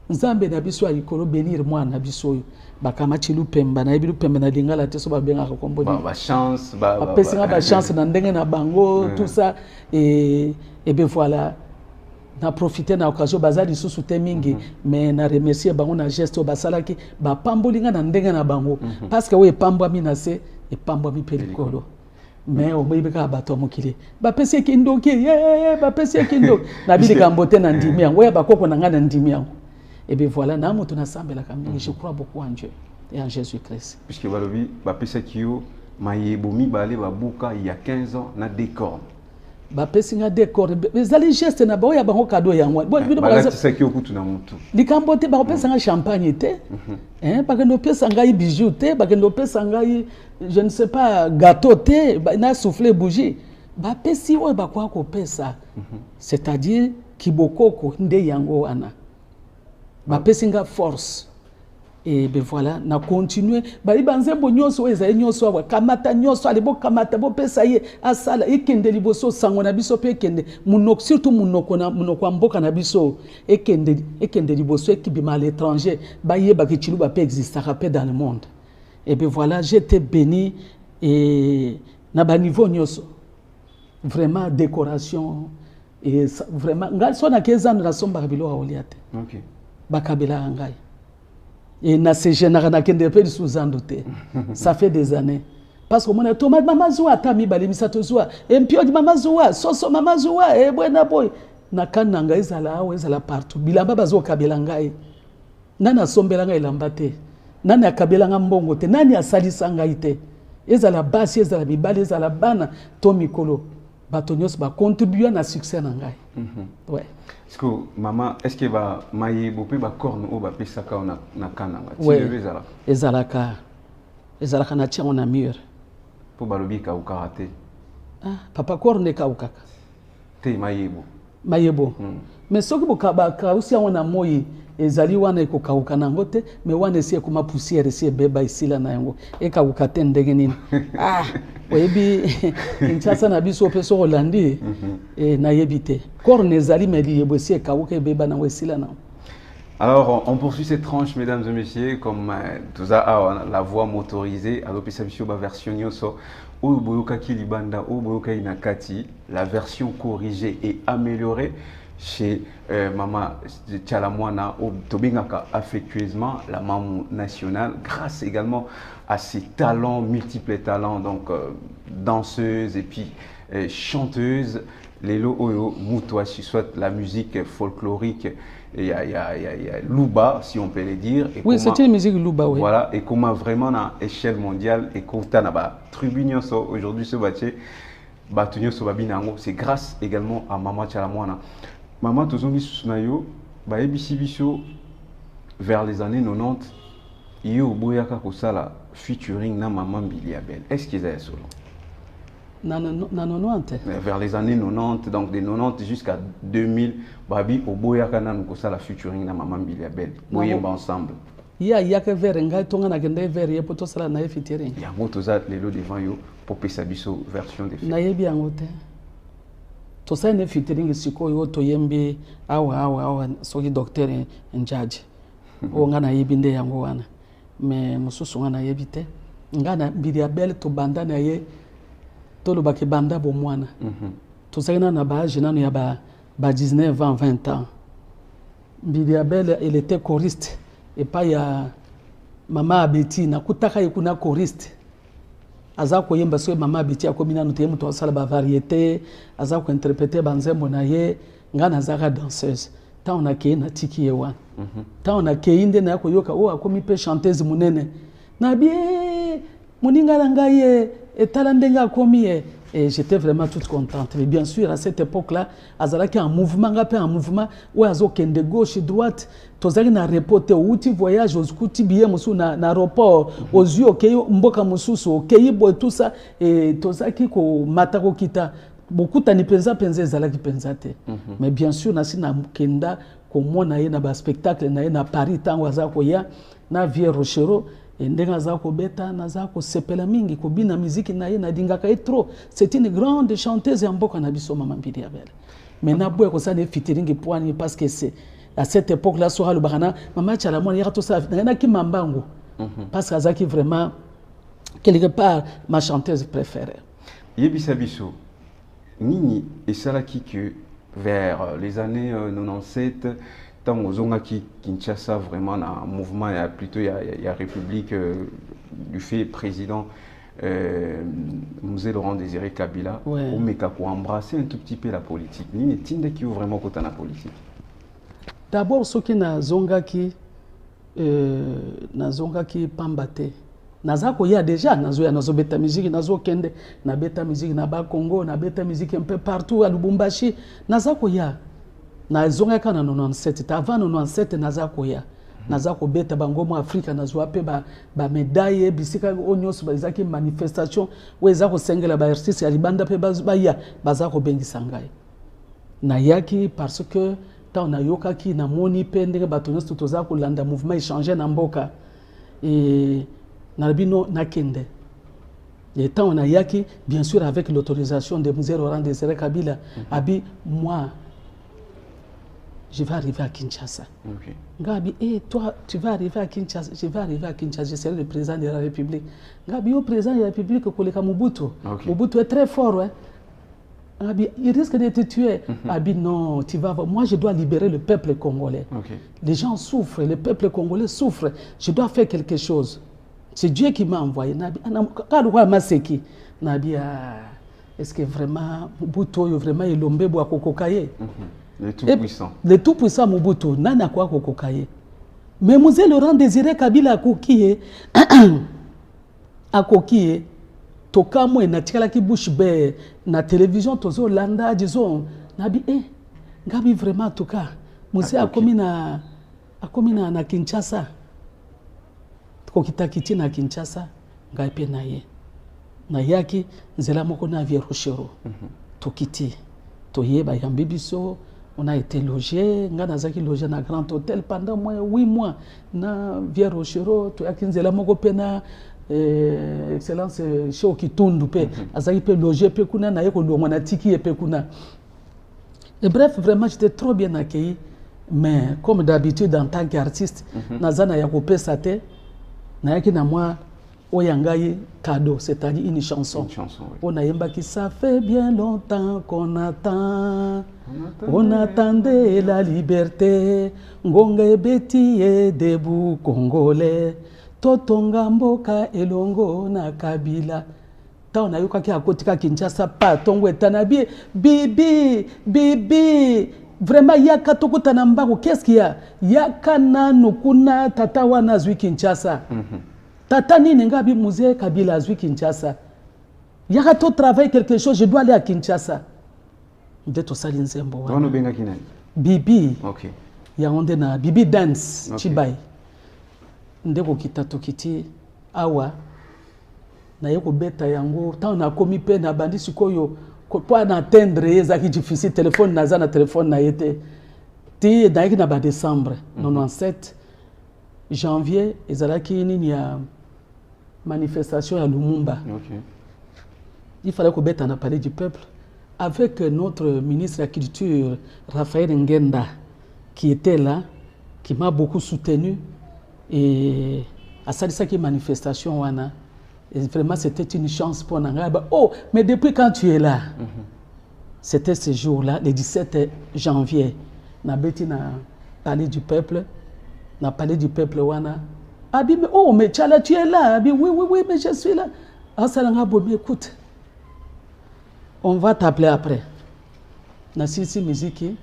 [SPEAKER 2] nzambe na biso alikolo benir mwana biso yo bakama chilu pemba na bilu pemba na lingala te so ba benga ko kombo
[SPEAKER 1] ba chance ba
[SPEAKER 2] pesinga ba chance na ndenge na bango tout ça et ben voilà na profiter na occasion bazali susu te mingi mais na remercier bango na geste basalaki ba pambolinga na ndenge na bango parce que we pambwa mina se e pambwa mi pelikolo mais o moyibeka bato mokili ba pesi kindoki ba pesi kindoki na bilika mbote na ndimi yango ya bakoko na ngana ndimi yango et bien voilà na moto na sambela kambi je crois beaucoup en Dieu et en Jésus-Christ
[SPEAKER 1] puisque balobi ba pesi kio mayebomi balé babuka il y a 15 ans na décor
[SPEAKER 2] ba pesinga décor ezali geste na baoya bango cadeau yango
[SPEAKER 1] ba tisa ki okutu na mutu
[SPEAKER 2] likambo te ba pesanga champagne te ba kendo pesa ngai bijoux te ba kendo pesa ngai je ne sais pas gâteau te na souffler bougie ba pesi o ba kwa ko pesa c'est-à-dire kibokoko nde yango wana ba pesinga force. Et ben voilà, na continuer. Bali banzembo nyonso ezali nyonso awa kamata nyonso alebo kamata bo pesa ye asala ekende liboso sango na biso pe ekende munoko surtout munoko mboka na biso ekende liboso ekibima à l'étranger ba ye ba kichilu ba pe existera pe dans le monde. Et ben voilà, j'étais béni et na ba niveau nyonso. Vraiment décoration et vraiment ngal so na kezana na somba bilo a oliate.
[SPEAKER 1] OK.
[SPEAKER 2] Ba kabela ngai. Et na se général na kende pe sous-ando te. Ça fait des années. Parce que mon tomate mama zoa tami bali misato zoa. Empio di mama zoa, soso mama zoa e bwena boy. Na kananga ezala partout. Bilamba bazo kabela ngai. Nana sombela ngai lamba te. Nani akabela nga mbongo te. Nani asalisa ngai te. Ezala basi ezala bibali ezala bana to mikolo. Bato nyos ba contribuer na succès na ngai. Ouais.
[SPEAKER 1] Est-ce que maman, est-ce que va maye bopé ba corne ou ba pesaka na kananga?
[SPEAKER 2] Oui. Ezalaka na tia on a mur.
[SPEAKER 1] Pour balobi ka ou karaté.
[SPEAKER 2] Ah, papa corne ka ukaka.
[SPEAKER 1] Te mayebo.
[SPEAKER 2] Mayebo. Mais soki bokaba ka usi on a moyi ezali wana ko kauka nango te, mais wana sie kuma poussière sie beba isila na yango. E ka ukate ndenge nini. Ah, oyebi Kinshasa na biso peso Holandi na yebite. Corne ezali meli yebosie ka uke beba na wesila na.
[SPEAKER 1] Alors, on poursuit cette tranche, mesdames et messieurs, comme tout ça, la voix motorisée, à l'opération version Nyoso, ou Boyoka Kilibanda, ou Boyoka Inakati, la version corrigée et améliorée chez Mama Tchalamwana, ou Tobingaka affectueusement, la maman nationale, grâce également à ses talents, multiples talents, donc danseuse et puis chanteuse, Lelo Oyo, Moutoua, soit la musique folklorique. Il y a Luba, si on peut le dire. Et
[SPEAKER 2] oui, c'est une musique Luba, oui.
[SPEAKER 1] Voilà, et comment vraiment à échelle mondiale, et quand on a tribune aujourd'hui ce bâtiment, c'est grâce également à Mama Tchalamwana. Mama Tozongi Susunayo, vers les années 90, il y a eu Boyaka Kosala featuring na Maman Biliabel. Est-ce qu'ils avaient solo? Vers les années 90, donc de 90 jusqu'à 2000, Babi, au Boyakana, nous avons la featuring na Maman Biliabel. Boyemba ensemble.
[SPEAKER 2] Il y a que vers un gars, ton agenda vers y a pour tout ça, na featuring.
[SPEAKER 1] Il y a beaucoup de les lots devant yo pour pesa biso version de
[SPEAKER 2] na yebi angote. To ça ne featuring siko yo to yembe awa soki docteur en judge. O ngana yebi nde yango wana. Mais mususu ngana yebi te. Ngana Biliabel to banda na ye to lo baki banda bo mwana. To ça na ba jeune ya ba 19 ans 20 ans. Biliabel il était choriste et pas ya mama Betty na kutaka yekuna choriste. Azako yemba so mama Betty akomina no temu to sala ba variété, azako interpréter banzembo na ye ngana zaka danseuse. Ta on a ke na tiki yewa. Ta on a ke inde na ko yoka o akomi pe chanteuse munene. Na bien muninga ngai etala ndenga akomi et j'étais vraiment toute contente. Mais bien sûr, à cette époque-là, Azalaki en mouvement, un mouvement où Azokende de gauche et droite, Tozaki na reporté où tu voyages aux coups, billet musu na aéroport, aux yeux, ok, mboka mususu, ok, boy tout ça, et Tozaki ko matako kita, beaucoup tani penza Zalaki penzate. Mais bien sûr, nasi na kenda, comme moi na na spectacle na Paris, tant wazako ya, na Vieux Rochero. Ndenga zako beta na zako sepela mingi kubina muziki na ye na dingaka trop. C'est une grande chanteuse en mboka na biso Maman Biliabel. Mais na boye ko ça ne featuring poani parce que c'est à cette époque là so halu bakana Mama Tchala moi ya to ça na ki mambango. Parce que azaki vraiment quelque part ma chanteuse préférée.
[SPEAKER 1] Yebisa biso nini et ça qui que vers les années 97 tant aux qui Kinshasa vraiment un mouvement, il y a plutôt il y a République du fait président Mzee Laurent Désiré Kabila,
[SPEAKER 2] ouais.
[SPEAKER 1] Pour embrasser un tout petit peu la politique. Ni tinde qui vraiment côté la politique.
[SPEAKER 2] D'abord ce qui na zonga qui pambate. Nazako ya déjà nazo beta musique nazo kende na beta musique na ba Congo na beta musique un peu partout à Lubumbashi nazako ya na zonga kana 97 avant 97 nazako ya nazako beta bango mo Afrika nazo ape ba médaille bisika onyoso bazaki manifestation wezako sengela ba artiste ya libanda pe ba ya bazako bengi sangai na yaki parce que ta na yoka ki na moni pende batonyoso tozako landa mouvement échanger na mboka et Narbino Nakende. Et tant on a yaki, bien sûr avec l'autorisation de Mzee Laurent Désiré Kabila, Abi, moi, je vais arriver à Kinshasa.
[SPEAKER 1] Okay.
[SPEAKER 2] Gabi, toi, tu vas arriver à Kinshasa, je vais arriver à Kinshasa, je serai le président de la République. Gabi, au président de la République, Koleka Mobutu. Okay. Mobutu est très fort, hein. Gabi, il risque de te tuer. Abi, non, tu vas voir. Moi, je dois libérer le peuple congolais. Okay. Les gens souffrent, le peuple congolais souffre. Je dois faire quelque chose. C'est Dieu qui m'a envoyé. Est-ce que vraiment Mobutu vraiment il lombe bo akokokaye?
[SPEAKER 1] Le tout puissant.
[SPEAKER 2] Le tout puissant Mobutu nana kwa akokokaye. Mais Mzee Laurent Désiré Kabila akokiye akokiye tokamwe na tikala ki bouche be na télévision tozo landa disons nabi ngabi vraiment toka Mzee akomina na Kinshasa. Kokita na Kinshasa ngai pe na ye na yaki nzela moko na Vieux Rochero tokiti toyeba yambi biso on a été logé ngana zaki logé na Grand Hôtel pendant 8 mois na Vieux Rochero to yaki nzela moko pe na excellence Show Kitundu pe azaki pe logé pe kuna na yeko longwa na tiki pe kuna. Et bref, vraiment j'étais trop bien accueilli, mais comme d'habitude en tant qu'artiste nazana yakope sate na yaki na moi oyangaye cadeau, c'est-à-dire une chanson.
[SPEAKER 1] Oui.
[SPEAKER 2] On a yemba qui ça fait bien longtemps qu'on attend. On attendait la liberté. Ngonga Betty est debout congolais. Totonga mboka elongo na Kabila. Ta on a yoka ki akotika Kinshasa pa tongo etanabi bibi. Vraiment, il y a Katoko Nambako, qu'est-ce qu'il y a? Il y a Kana Nukuna Tata Wana Zui Kinshasa. Tata Ninengabi Mzee Kabila Zui Kinshasa. Il y a tout travail quelque chose, je dois aller à Kinshasa. Ndeto Sali Nzembo. Bibi.
[SPEAKER 1] Ok.
[SPEAKER 2] Il y a onde na Bibi Dance, Chibai. Ndeko kita tokiti awa. na ye ko beta yango tant na komi pe na bandi sikoyo pour na atteindre ezaki difficile téléphone na za na téléphone na yete ti daiki na ba décembre 97 janvier ezalaki nini ya manifestation à Lumumba. Okay. Il fallait qu'on mette en palais du peuple avec notre ministre de la Culture, Raphaël Ngenda, qui était là, qui m'a beaucoup soutenu. Et à ça, qui manifestation, et vraiment, c'était une chance pour nous. Oh, mais depuis quand tu es là, c'était ce jour-là, le 17 janvier, on a été dans le palais du peuple, dans le palais du peuple, Abi, mais oh, mais Tchala, tu es là. Abi, oui, mais je suis là. Ah, ça l'a bombé, écoute. On va t'appeler après. Na sisi miziki,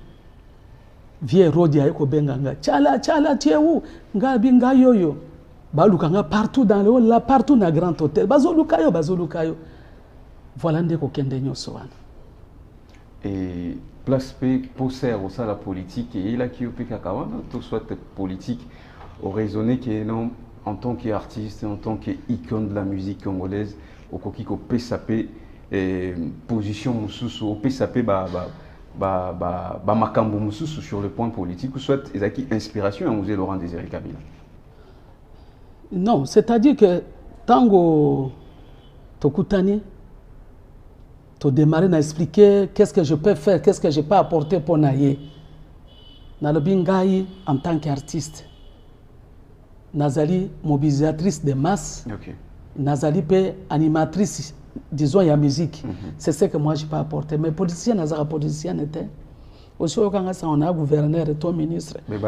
[SPEAKER 2] vie rodi aiko benganga. Tchala, tu es où? Ngabi, nga yoyo. Balukanga partout dans le hall, là, partout dans le grand hôtel. Bazolukayo. Voilà, ndeko kende nyoso wana.
[SPEAKER 1] Et place P, poser au sein de la politique, et il a qui opi kakawana, tout soit politique. Au raisonner que non, en tant qu'artiste, en tant qu'icône de la musique congolaise, au kokiko PSAP position mususu, au PSAP makambo mususu sur le point politique, ou soit ezaki inspiration à Mosé Laurent Désiré Kabila.
[SPEAKER 2] Non, c'est-à-dire que tango tokutani, to démarrer à expliquer qu'est-ce que je peux faire, qu'est-ce que je peux apporter pour naïe. Na le bingai en tant qu'artiste. Nazali mobilisatrice de masse, okay. Nazali pe animatrice, disons, il y a musique. C'est ce que moi je peux apporter. Mais politicien, Nazara politicien était. Aussi, on a gouverneur et ton ministre.
[SPEAKER 1] Mais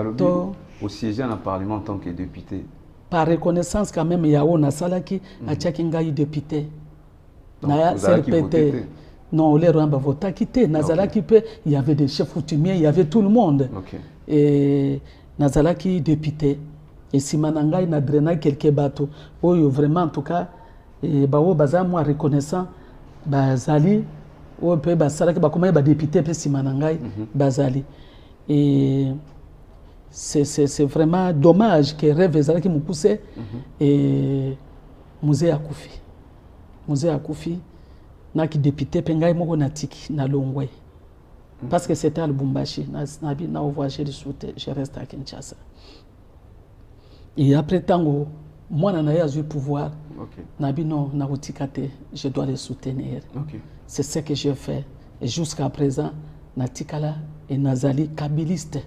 [SPEAKER 1] au siège dans le Parlement en tant que député.
[SPEAKER 2] Par reconnaissance, quand même, il y a un Salaki, à Tchakingaï député. Naya CLPT. Non, les Rwanda vota quitté. Nazalaki pe, il y avait des chefs coutumiers, il y avait tout le monde.
[SPEAKER 1] Okay.
[SPEAKER 2] Et Nazalaki député. Et si Manangaï n'a drainé quelques bateaux, vraiment en tout cas, bao baza moi reconnaissant, bazali, ou peut basala que comment ba député peut si Manangaï bazali. Et c'est vraiment dommage que rêve ezala qui me poussait et musée Akoufi na qui député pengai moko na tiki na Longwe. Parce que c'était à Lubumbashi, na voyagé de soute, je reste à Kinshasa. Et après tango, moi n'en ai eu pouvoir. Nabi non, je dois les soutenir. Okay. C'est ce que j'ai fait. Et jusqu'à présent, Natikala et Nazali kabiliste.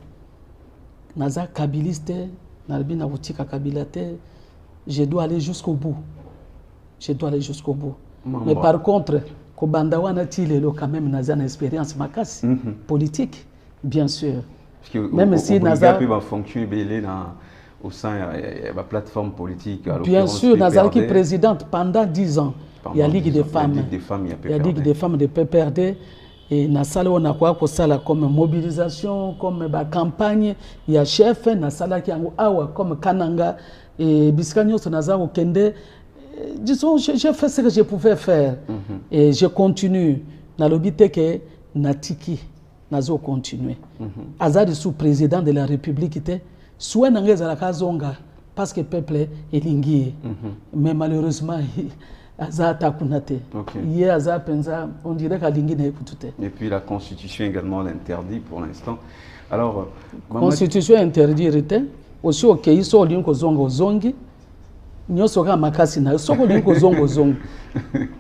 [SPEAKER 2] Naza kabiliste, Nabi Naoutika kabilate. Je dois aller jusqu'au bout. Mais par contre, Kobandawana Tilelo quand même Naza une expérience makasi politique, bien sûr.
[SPEAKER 1] Parce que
[SPEAKER 2] même si Naza
[SPEAKER 1] peut fonctionner belé dans au sein de la plateforme politique.
[SPEAKER 2] Bien sûr, Nazaraki présidente pendant 10 ans. Il y a Ligue des femmes. Il y a Ligue des femmes de PPRD. Et Nasala, on a quoi comme mobilisation, comme campagne. Il y a chef, Nasala qui a comme Kananga. Et Biscanio, Nazaro Kende. Disons, j'ai fait ce que je pouvais faire. Et je continue. Dans le but que Natiki, Nazo continue. Azad sous-président de la République était. Soit n'engage zonga parce que le peuple est lingué, mais malheureusement, on dirait qu'à lingué n'est pas tout.
[SPEAKER 1] Et puis la Constitution également l'interdit pour l'instant. Alors,
[SPEAKER 2] la Constitution interdit aussi au pays sur l'inko zongo zongi, nous sommes makasi na sur l'inko zongo zongi.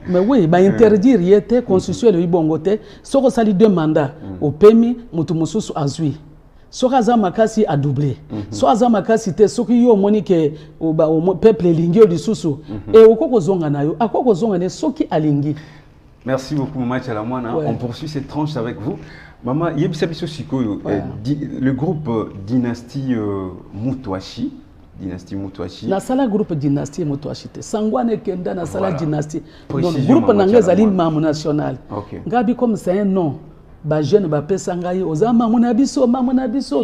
[SPEAKER 2] Mais oui, bah interdire yete Constitution le ibongote, sur sali 2 mandats au PMI, mutumususu azui. Sokaza makasi a doublé. Sokaza makasi te soki yo moni ke o peuple lingi o lisusu et okoko zonga nayo akoko zonga ne soki alingi.
[SPEAKER 1] Merci beaucoup Maman Tchalamwana. On poursuit cette tranche avec vous. Maman yebisa biso sikoyo le groupe Dynastie Mutwashi. Na sala groupe Dynastie Mutwashi te. Sangwane kenda na sala Dynastie. Donc groupe nangeza li mamu national. Ngabi comme c'est un nom. Ba jeune ba pesa ngai oza mamuna biso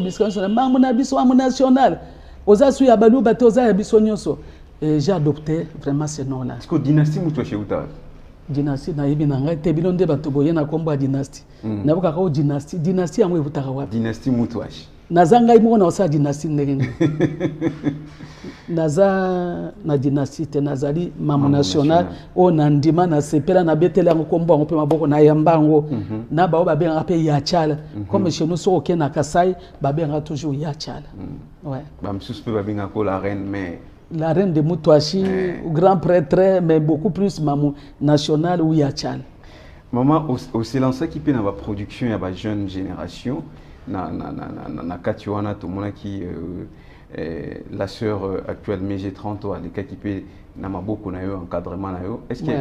[SPEAKER 1] biskanso mamuna biso amu national oza su ya balu ba toza ya biso nyoso et j'ai adopté vraiment ce nom là. Est-ce que Dynastie Mutwashi uta
[SPEAKER 2] Dynastie na yibi na ngai te bilonde bato boye na kombo dynastie na buka ko dynastie amwe butaka wapi
[SPEAKER 1] Dynastie Mutwashi
[SPEAKER 2] nazanga imo na osa dynastie ndenge naza na dynastie te nazali mamu national o nandima na sepela na betela ngokombo ngo pe maboko na yambango na ba ba benga pe yachala comme chez nous so ok na Kasai ba benga toujours yachala ouais
[SPEAKER 1] ba msusu pe ba benga ko la reine mais
[SPEAKER 2] la reine de Mutwashi grand prêtre mais beaucoup plus mamu national ou yachala.
[SPEAKER 1] Maman au silence qui peut na production ya ba jeune génération na katiwana to mona qui la sœur actuelle MG30 ou les cas qui peut na maboko na yo encadrement na yo est-ce que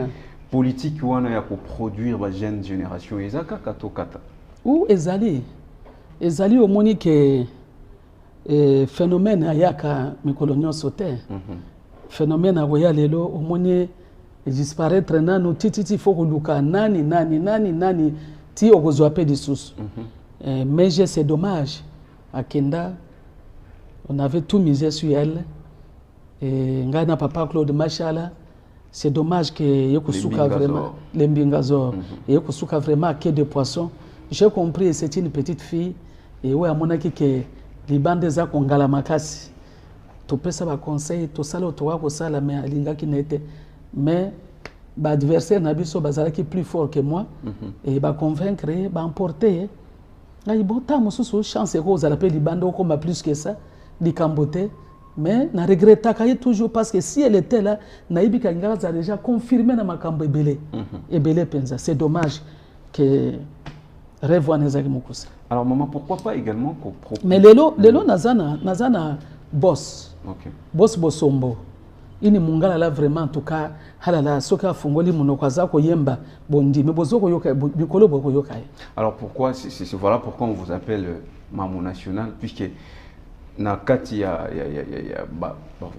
[SPEAKER 1] politique wana ya pour produire ba jeune génération ezaka kato kata
[SPEAKER 2] ou ezali au moni que phénomène ayaka mikolonyo sauté phénomène akoya lelo au moni disparaître nanu titi faut koluka nani ti okozwa pe disusu mais c'est dommage à Kenda on avait tout misé sur elle et ngana papa Claude Machala c'est dommage que yokusuka vraiment les mbingazor et yokusuka vraiment quai de poisson j'ai compris c'est une petite fille et ouais amonaki que les bandes za kongala makasi to pesa ba conseil to sala to wa ko sala mais alinga ki nete mais ba adversaire na biso bazala qui plus fort que moi et ba convaincre ba emporter ngai bota mususu chance ko za la pe libando comme plus que ça di camboté mais na regretta kay toujours parce que si elle était là naibi kanga za déjà confirmé na makambo ebele ebele penza c'est dommage que rêve wana zaki mukusa.
[SPEAKER 1] Alors maman pourquoi pas également
[SPEAKER 2] mais lelo nazana boss boss bosombo ini mungala la vraiment en tout cas halala soka fungoli munoko zako yemba bondi mais bozoko yoka bikolo boko yoka.
[SPEAKER 1] Alors pourquoi c'est voilà pourquoi on vous appelle Mamu National puisque na kati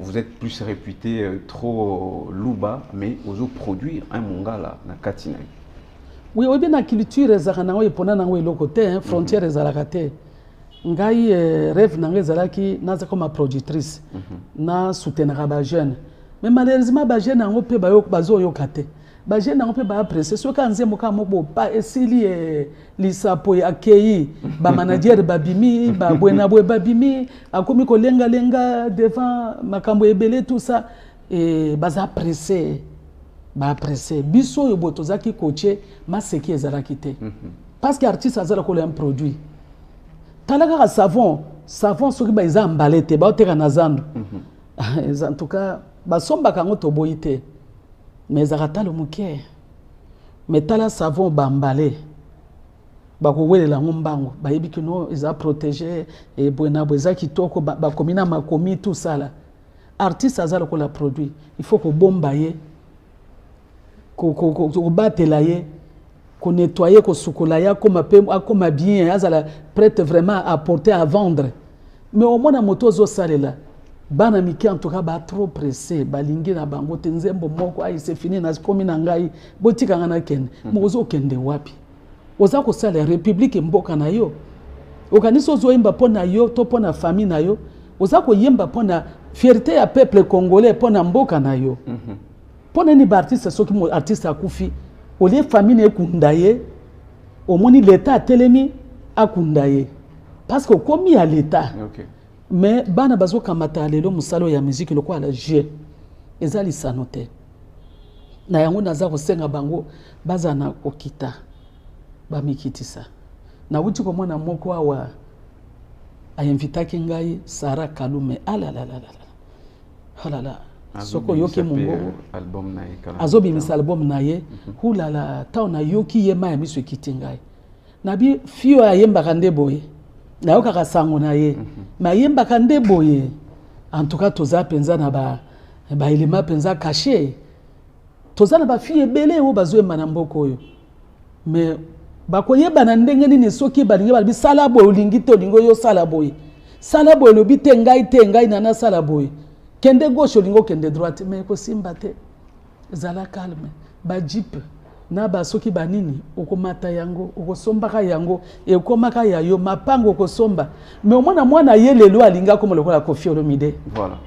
[SPEAKER 1] vous êtes plus réputé trop louba mais ozo produire un mungala na kati na.
[SPEAKER 2] Oui obi na culture ezaka ngo epona ngo eloko te frontière ezalaka te. Ngai rêve nange zalaki naza comme productrice na soutenir ba jeune mais malheureusement ba jeune ngo pe ba yo bazo yo kate ba jeune ngo pe ba apprécier so ka nzembo ka mobo pa esili lisapo ya kei ba manager ba bimi ba bwena bwe ba bimi akomi ko lenga devant makambo ebele tout ça et baza apprécier ba apprécier biso yo boto zaki coacher maseki ezalaki te parce que artiste azala ko le un produit talaka savon soki ba eza emballé te ba oteka na zando en tout cas ba somba kango to boyite mais zakatalo muke mais tala savon ba emballé ba ko welela ngombango ba yebiki no eza protéger et bwena bweza kitoko ba komina makomi tout ça là artiste azala ko la produit il faut ko bomba ye ko batela ye qu'on nettoyer, qu'on soukolaya, comme bien, azala prête vraiment à porter à vendre. Mais au moins la moto zo sale là, bana miki en tout cas ba trop pressé, balingi na bango tenzembo moko ai c'est fini na komi na ngai, botika ngana ken, mozo kende wapi. Oza ko sale république mboka na yo. Okaniso zo yemba pona yo, to pona famille na yo, oza ko yemba pona fierté ya peuple congolais pona mboka na yo. Pona ni artiste soki mo artiste akufi. Au lieu famille ekundaye au moins l'état telemi akundaye parce que comme il y a l'état mais bana bazo kamata lelo musalo ya musique le quoi la jeu ezali sanote na yango naza ko senga bango bazana kokita ba mikitisa na uti ko mwana moko awa ayinvitaki ngai Sara Kalume halala soko yoki mungo
[SPEAKER 1] album na ye
[SPEAKER 2] azobi mis album na ye hulala taona yoki ye ma miso kitingai nabi fio ayemba kande boye na yoka kasango na ye ma yemba kande boye en tout cas toza penza na ba elema penza caché toza na ba fie belé o bazo emana mboko yo mais ba koyeba na ndenge nini soki balingi ba bisala boye olingi to lingo yo sala boye lobi te ngai nana sala boye kende gauche olingo kende droite mais ko simba te zala calme ba jeep na ba soki banini okomata yango okosombaka yango ekomaka ya yo mapango okosomba mais omona mwana yelelo alinga comme lokola Koffi Olomide
[SPEAKER 1] voilà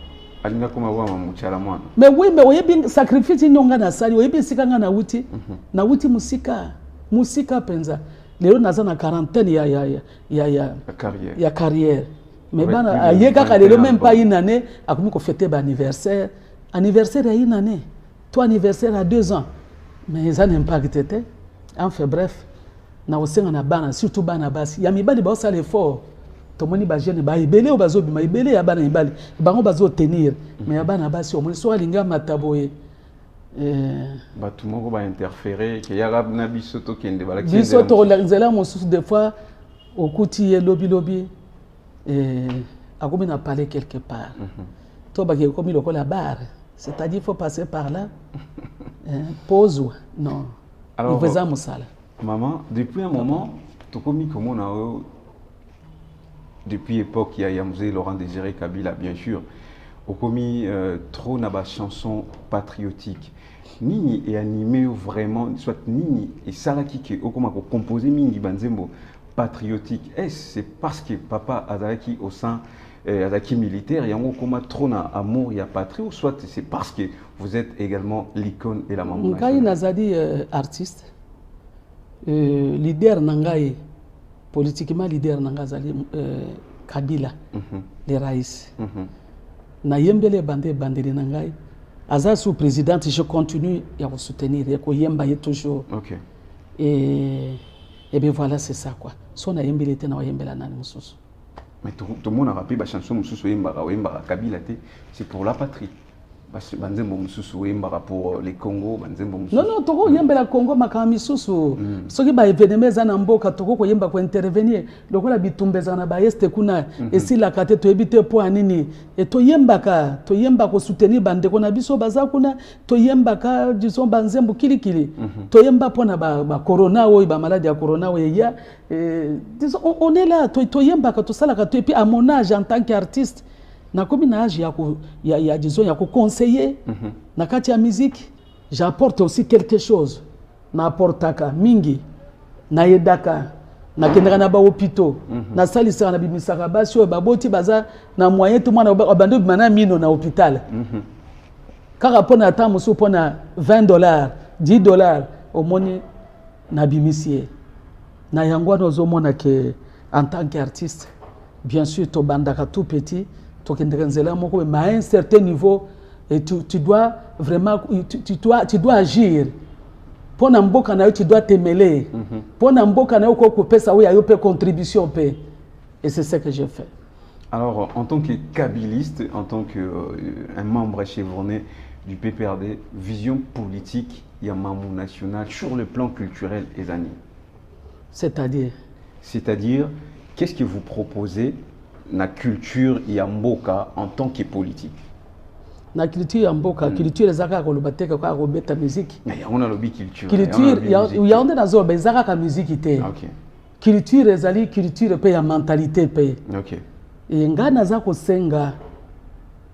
[SPEAKER 1] alinga comme wa muchala mwana
[SPEAKER 2] mais oui mais oyebi sacrifice nyonga na sali oyebi sikanga na wuti musika penza lelo naza na quarantaine ya carrière mais bana ayeka lelo même pas une année akomi ko fêter ba anniversaire à une année toi anniversaire à 2 ans mais ça n'impacte était enfin bref na osenga na bana surtout bana basi ya mibali ba osala effort tomoni ba jeune ba ibele o bazo bima ibele ya bana mibali bango bazo tenir mais ya bana basi omoni so alinga mataboye
[SPEAKER 1] bato moko ba interférer que ya na biso to kende bala kende
[SPEAKER 2] biso to la mosusu des fois okuti ye lobby akomi na parler quelque part to ba ke komi lokola bar c'est-à-dire il faut passer par là pause non alors il faisait musala
[SPEAKER 1] maman depuis un moment to komi comment na depuis époque il y a Mzee Laurent Désiré Kabila bien sûr au komi trop na ba chanson patriotique nini et animé vraiment soit nini et salaki que au comment composer mingi banzembo patriotique est-ce c'est parce que papa azaki au sein azaki militaire et en comment trop na amour ya patrie ou soit c'est parce que vous êtes également l'icône et la maman
[SPEAKER 2] ngai nazali artiste leader nangai politiquement leader nangai azali Kabila le rais na yembele bandeli nangai aza sous présidente je continue à vous soutenir et ko yemba ye toujours
[SPEAKER 1] OK
[SPEAKER 2] et bien voilà c'est ça quoi son na yembele te na yembela nani mususu
[SPEAKER 1] mais tout le monde a rappelé ba chanson mususu yemba Kabila te c'est pour la patrie banzembo mususu yemba pour les Congo banzembo mususu
[SPEAKER 2] non toko yembela Congo makama misusu soki ba événement za na mboka toko ko yemba ko intervenir lokola bitumbeza na ba este kuna esila kate to ebite po anini et to yemba ko soutenir bande ko na biso baza kuna to yemba ka disons banzembo kilikili to yemba pona ba corona o ba maladie ya corona o ya disons on est là to yemba ka to sala ka to et puis à mon âge en tant qu'artiste na komi na âge ya disons ya ko conseiller na kati ya musique j'apporte aussi quelque chose na apportaka mingi na yedaka na kendaka na ba hôpitaux na salisa na bimisaka basi o baboti baza na moyen tout mwana bando bimana mino na hôpital kaka pona ata musu pona $20 $10 au moni na bimisie na yango nozo mona que en tant qu'artiste bien sûr to bandaka tout petit mais à un certain niveau et tu dois vraiment tu dois agir pour n'amboka na tu dois te mêler pour n'amboka na ko couper ça oui ayo pe contribution pe et c'est ce que je fais.
[SPEAKER 1] Alors en tant que kabiliste, en tant que un membre chevronné du PPRD, vision politique il y a mamou national sur le plan culturel et zani. C'est-à-dire qu'est-ce que vous proposez na culture ya mboka en tant que politique
[SPEAKER 2] na culture ya mboka culture ezaka ko lobateka ko robeta musique
[SPEAKER 1] mais on a lobby culture
[SPEAKER 2] ya on na zo bezaka ka musique te
[SPEAKER 1] OK
[SPEAKER 2] culture ezali culture pe ya mentalité pe
[SPEAKER 1] OK
[SPEAKER 2] et ngana za ko senga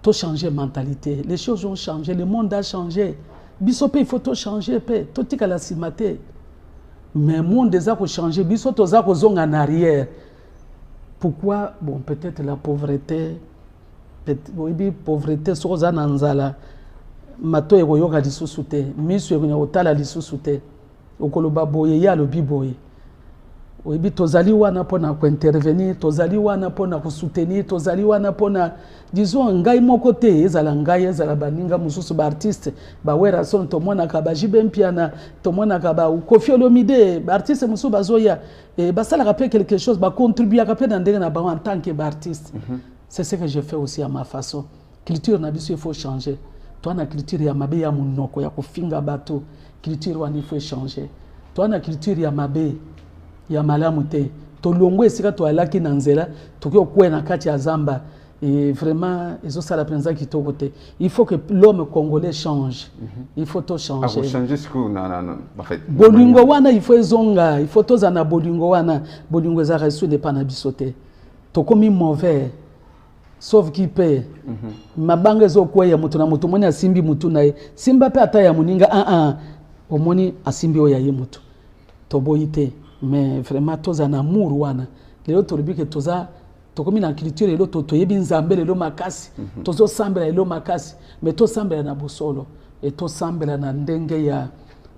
[SPEAKER 2] to changer mentalité les choses ont changé le monde a changé biso pe il faut to changer pe to tika la simate mais monde za ko changer biso to za ko zonga en arrière. Pourquoi? Bon, peut-être la pauvreté, pauvreté, soza nanzala, mato ego yoga lisusu te, misu ego otala lisusu te, okoloba boye ya lobi boye. Oyebi tozali wana pona ko intervenir, tozali wana pona ko soutenir, tozali wana pona disons ngai moko te ezala ngai ezala baninga mususu ba artiste ba wera son to mona ka ba jibempiana to mona ka ba Koffi Olomide ba artiste mususu bazoya et basala rappeler quelque chose ba contribuer ka pe dans ndenge na ba en tant que ba artiste. C'est ce que je fais aussi à ma façon. Culture na biso il faut changer. Toi na culture ya mabe ya munoko ya kofinga bato, culture wana il faut changer. Toi na culture ya mabe ya malamu te to longo esika to alaki na nzela to ko kwena kati ya zamba et vraiment ils ont ça la présence qui to côté il faut que l'homme congolais change il faut to changer
[SPEAKER 1] changer ce que en fait
[SPEAKER 2] bolingo wana il faut zonga il faut to za na bolingo wana bolingo za resu de pana bisote to komi mauvais sauf qui paie mabanga zo kwa ya mutu na mutu moni asimbi mutu na simba pe ata ya muninga omoni asimbi o ya ye mutu to boyite mais vraiment toza na amour wana lelo tolobi ke toza tokomi na culture lelo to yebi nzambe lelo makasi tozo sambela lelo makasi mais to sambela na bosolo et to sambela na ndenge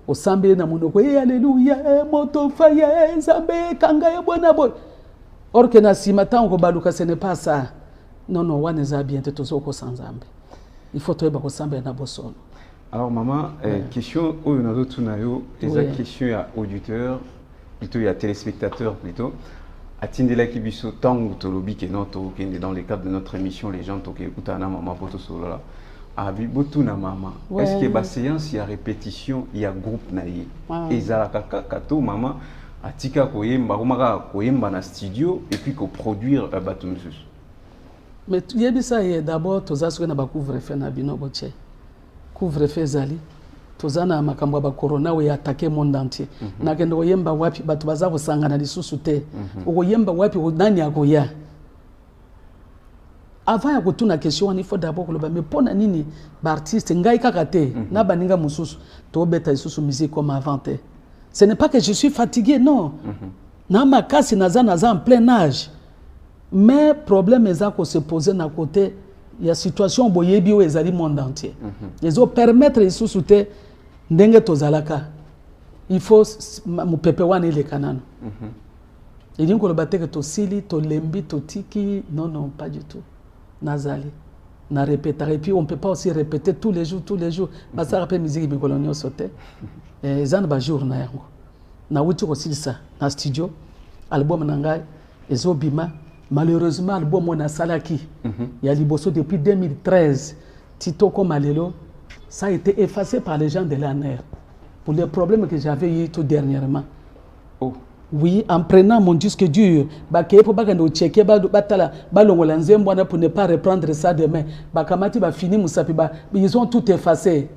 [SPEAKER 2] osambeli na monoko alléluia moto faye nzambe kanga ye bona boy or que na sima tango baluka ce n'est pas ça non non wana za bien te tozo ko sanzambe il faut toyeba ko sambela na bosolo.
[SPEAKER 1] Alors maman, question où on a d'autres nayo, les questions à auditeurs, plutôt il y a téléspectateurs plutôt. Atindela kibiso tango tolobi ke noto ke dans le cadre de notre émission les gens toke utana maman poto solo là. Abi botuna maman. Est-ce que ba séance il y a répétition, il y a groupe naïe. Ezala kaka kato maman atika koyemba komaka koyemba na studio et puis ko produire batumsus.
[SPEAKER 2] Mais tu yebi ça d'abord tozaso na ba couvre-feu na bino boche. Couvre-feu zali tozana makambo ba corona we attaquer monde entier na kendo koyemba wapi batu baza kosangana lisusu te okoyemba wapi nani akoya avant ya kutuna question il faut d'abord koloba mais pona nini ba artiste ngai kaka te na baninga mususu to beta lisusu musique comme avant te. Ce n'est pas que je suis fatigué non na makasi naza en plein âge mais problème ezako se poser na côté. Il y a situation boyebi où ezali monde entier. Ils ont permettre isusu te ndenge tozalaka. Il faut mu pepe wana ile kanano. Et donc le bateke to sili to lembi to tiki non non pas du tout. Nazali. Na répéter et puis on peut pas aussi répéter tous les jours parce que après musique bikolonio sauté. Ezana ba jour na yango. Na wuti ko silisa na studio album nangai ezobima. Malheureusement, le bon mona salaki, il y a liboso depuis 2013, Tito Komalelo, ça a été effacé par les gens de l'ANR pour les problèmes que j'avais eu tout dernièrement.
[SPEAKER 1] Oh.
[SPEAKER 2] Oui, en prenant mon disque dur, pour ne pas reprendre ça demain, ils ont tout effacé.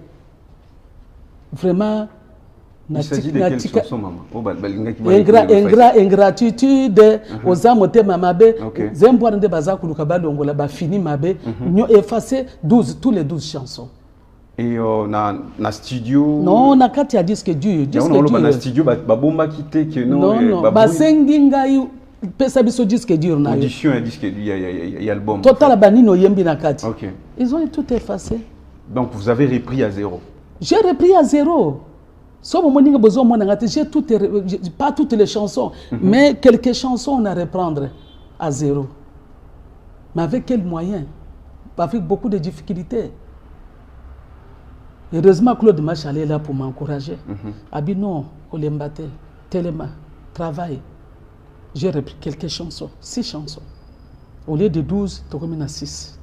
[SPEAKER 2] Vraiment.
[SPEAKER 1] Il s'agit de quelle chanson, maman?
[SPEAKER 2] Ingratitude, aux amotés mamabe, Zemboire de Bazakuluka Balongola, ba fini mabe, nous effacé tous les 12 chansons.
[SPEAKER 1] Et na studio?
[SPEAKER 2] Non, on a quatre disque dur.
[SPEAKER 1] Na studio, bomba quitté que non.
[SPEAKER 2] Non, basenginga yu pesa biso disque dur na.
[SPEAKER 1] Audition et disque dur, il y a album.
[SPEAKER 2] Total banino yembi na kati.
[SPEAKER 1] OK.
[SPEAKER 2] Ils ont tout effacé.
[SPEAKER 1] Donc vous avez repris à zéro?
[SPEAKER 2] J'ai repris à zéro. J'ai pas toutes les chansons, mais quelques chansons on a à reprendre à zéro. Mais avec quels moyens? Avec beaucoup de difficultés. Heureusement, Claude Machal est là pour m'encourager. Abi non, Olembate, Téléma, travail. J'ai repris quelques chansons, 6 chansons. Au lieu de 12, tu remets à 6.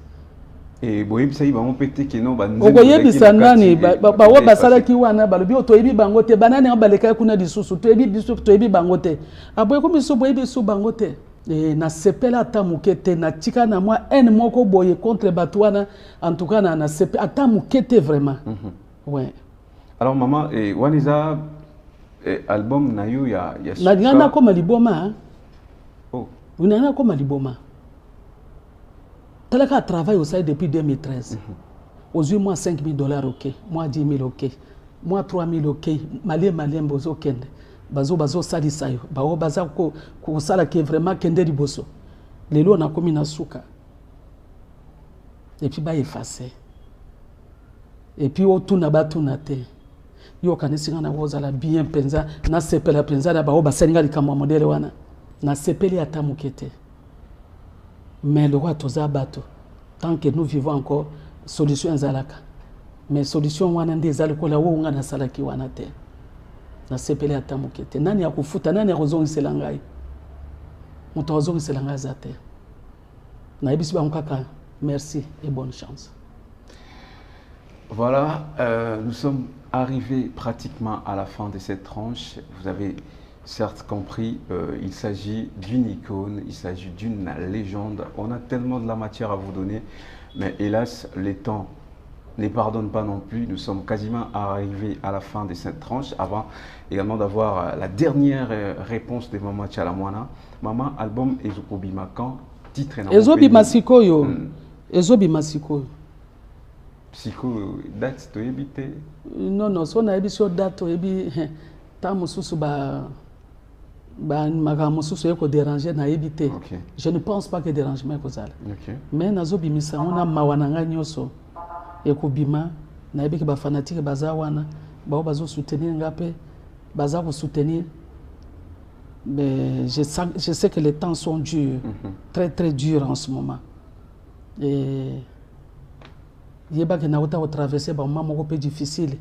[SPEAKER 1] Et boyebi ça va péter que non
[SPEAKER 2] okoyebi sanani bawo basala ki wana balobi otoyebi bangote banani baleka kuna lisusu toyebi biso toyebi bangote aboye ko biso boyebi so bangote et na sepela tamukete na tika na moi en moko boye contre batwana en tout cas na sepe atamukete vraiment. Ouais.
[SPEAKER 1] Alors maman et waniza album na yo ya
[SPEAKER 2] na ngana ko maliboma.
[SPEAKER 1] Oh.
[SPEAKER 2] Unana ko maliboma. Talaka travaille au sein depuis 2013. Aujourd'hui, moi, $5,000, ok. Moi, $10,000, ok. Moi, $3,000, ok. Malien, bozo kende. Bazo sali sayo. Bazo ko sala ke vraiment kende riboso. Lelo na komi na suka. Et puis, effacé. Et puis, otuna batuna te. Yo kanisi na wozala bien penza. Na sepela penza na bao basenga likamwa modele wana. Na sepeli atamukete. Mais le roi Tozabato, tant que nous vivons encore, solution zalaka. Mais solution wana ndezali kola wo ngana salaki wana te. Na sepele atamukete. Nani akufuta nani akozongisa ngai? Muto azongisa ngai zate. Na ebisi ba nkaka. Merci et bonne chance.
[SPEAKER 1] Voilà, nous sommes arrivés pratiquement à la fin de cette tranche. Vous avez certes compris, il s'agit d'une icône, il s'agit d'une légende. On a tellement de la matière à vous donner, mais hélas, les temps ne pardonnent pas non plus. Nous sommes quasiment arrivés à la fin de cette tranche, avant également d'avoir la dernière réponse de Maman Tchalamwana. Maman, album Ezobi Makan, titre et
[SPEAKER 2] Ezobi Masiko yo. Ezobi Masiko.
[SPEAKER 1] Psycho, date, tu es
[SPEAKER 2] Non, non, si on a sur date, tu es mususu ba magamususu eko déranger na éviter. Je ne pense pas que dérangement kozala. Mais nazo bimisa on a mawananga nyoso eko bima na ebiki ba fanatique bazawana bao bazo soutenir ngape baza ko soutenir. Mais je sais que les temps sont durs, très très durs en ce moment. Et yeba que na ota traverser ba moment moko peu difficile.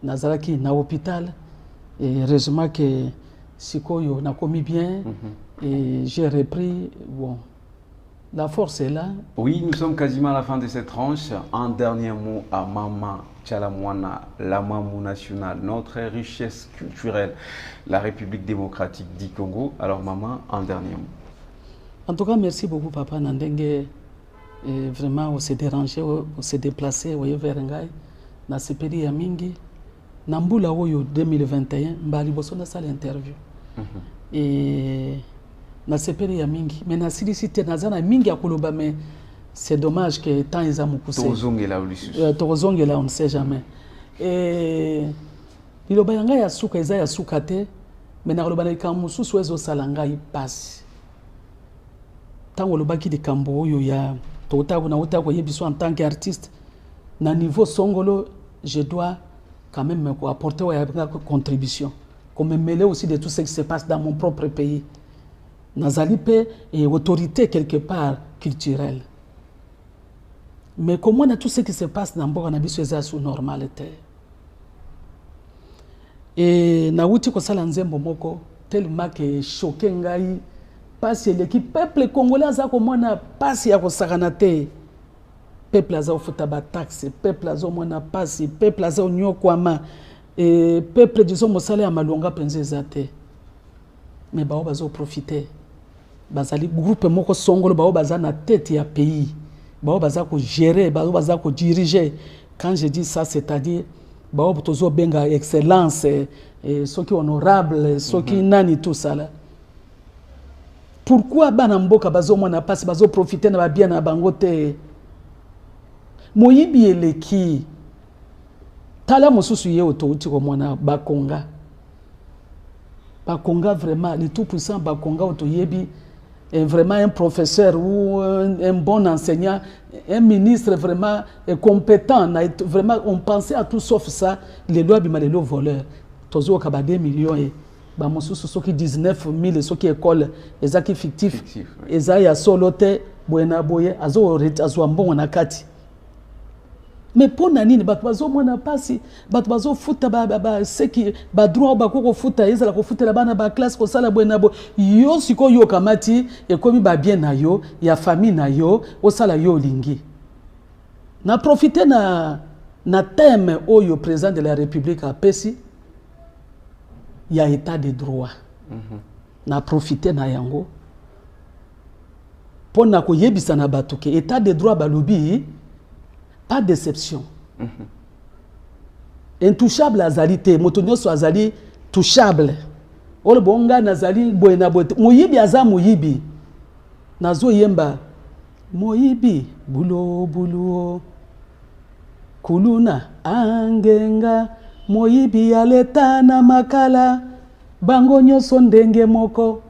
[SPEAKER 2] Nazaraki na hôpital et heureusement que sikoyo na commis bien et j'ai repris. Bon, la force est là.
[SPEAKER 1] Oui, nous sommes quasiment à la fin de cette tranche. Un dernier mot à Maman Tchalamouana, la Mamou nationale, notre richesse culturelle, la République démocratique du Congo. Alors Maman, un dernier mot.
[SPEAKER 2] En tout cas, merci beaucoup Papa Nandenge. Et vraiment, on s'est dérangé, on s'est déplacé, on est vers Ngai. Na sepeli ya mingi. Nambula oyo 2021, mbali boso na salle interview. Et na sepeli ya mingi. Mais na silicité na zana mingi ya koloba, mais c'est dommage que tant ils ont poussé. Tozongela, on ne sait jamais. Et liloba yanga ya suka eza ya suka te, mais na koloba na kamususu ezo salanga ipasi. Tango lobaki de kambo oyo ya na en tant qu'artiste, na niveau songolo, je dois quand même apporter une contribution. Comme me mêler aussi de tout ce qui se passe dans mon propre pays. Nazalipe et autorité quelque part culturelle. Mais comment tout ce qui se passe dans Boga Nabiso est sous normalité. Et na wuti ko sala nzembo moko tellement que choqué ngai. Parce que l'équipe peuple congolais a komona passe ya kosakana te. Peuple aza ofuta ba taxe, peuple aza mona passe, peuple aza onyokwama et peuple disons mosala ya malonga penze zate. Mais bao bazo profiter. Bazali groupe moko songolo bao baza na tête ya pays. Bao baza ko gérer, bao baza ko diriger. Quand je dis ça, c'est-à-dire bao tozo benga excellence et ceux qui honorable, ceux qui nani tout ça là. Pourquoi bana mboka bazo mona passe bazo profiter na bien na bango te? Moyibi eleki tala mosusu ye otouti ko mona bakonga. Bakonga vraiment le tout puissant bakonga otoyebi est vraiment un professeur ou un bon enseignant, un ministre vraiment compétent. Vraiment on pensait à tout sauf ça, les lois bimalelo voleurs. Tozo ka ba 2 millions et ba mosusu soki 19 000 soki école ezaki fictif eza ya solote boena boye azo mbongo na kati. Mais pour nani bato bazo mona pasi bato bazo futa ba seki ba droit ba ko futa ezala ko futa la bana ba classe ko sala boena bo yo siko yo kamati e komi ba bien na yo ya famille na yo o sala yo lingi na profiter na thème oyo président de la République a pesi. Il y a état de droit. Na profiter na yango. Pour na ko yebisa na batuke état de droit balobi pas déception. Intouchable azalité, motonyoso azali touchable. Olo bonga nazali boena bote. Moyibi aza moyibi. Nazo yemba moyibi bulo bulo kuluna angenga moyibi aleta na makala bango nyoso ndenge moko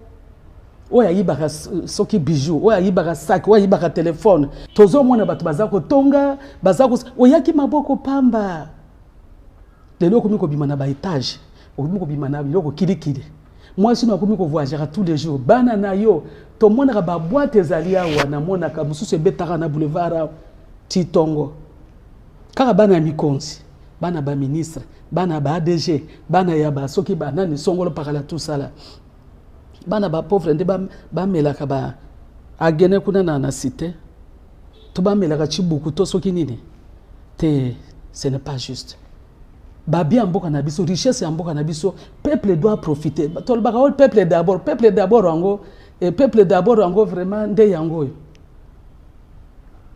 [SPEAKER 2] oya yibaka soki bijou oya yibaka sac oya yibaka téléphone tozo mona bato bazako tonga bazako oyaki maboko pamba lelo komi ko bimana ba étage komi ko bimana biloko kilikili moi sino komi ko voyager tous les jours bana na yo to mona ba boîte ezali awa na mona ka mususu betaka na boulevard Titongo kaka bana mikonzi bana ba ministre bana ba ADG bana ya ba soki bana ni songolo pakala tout ça là bana ba pauvre ndi ba melaka ba agene kuna na cité to ba melaka chibuku to soki nini te ce n'est pas juste ba bien mboka na biso richesse ya mboka na biso peuple doit profiter to ba ka peuple d'abord ango et peuple d'abord ango vraiment nde yango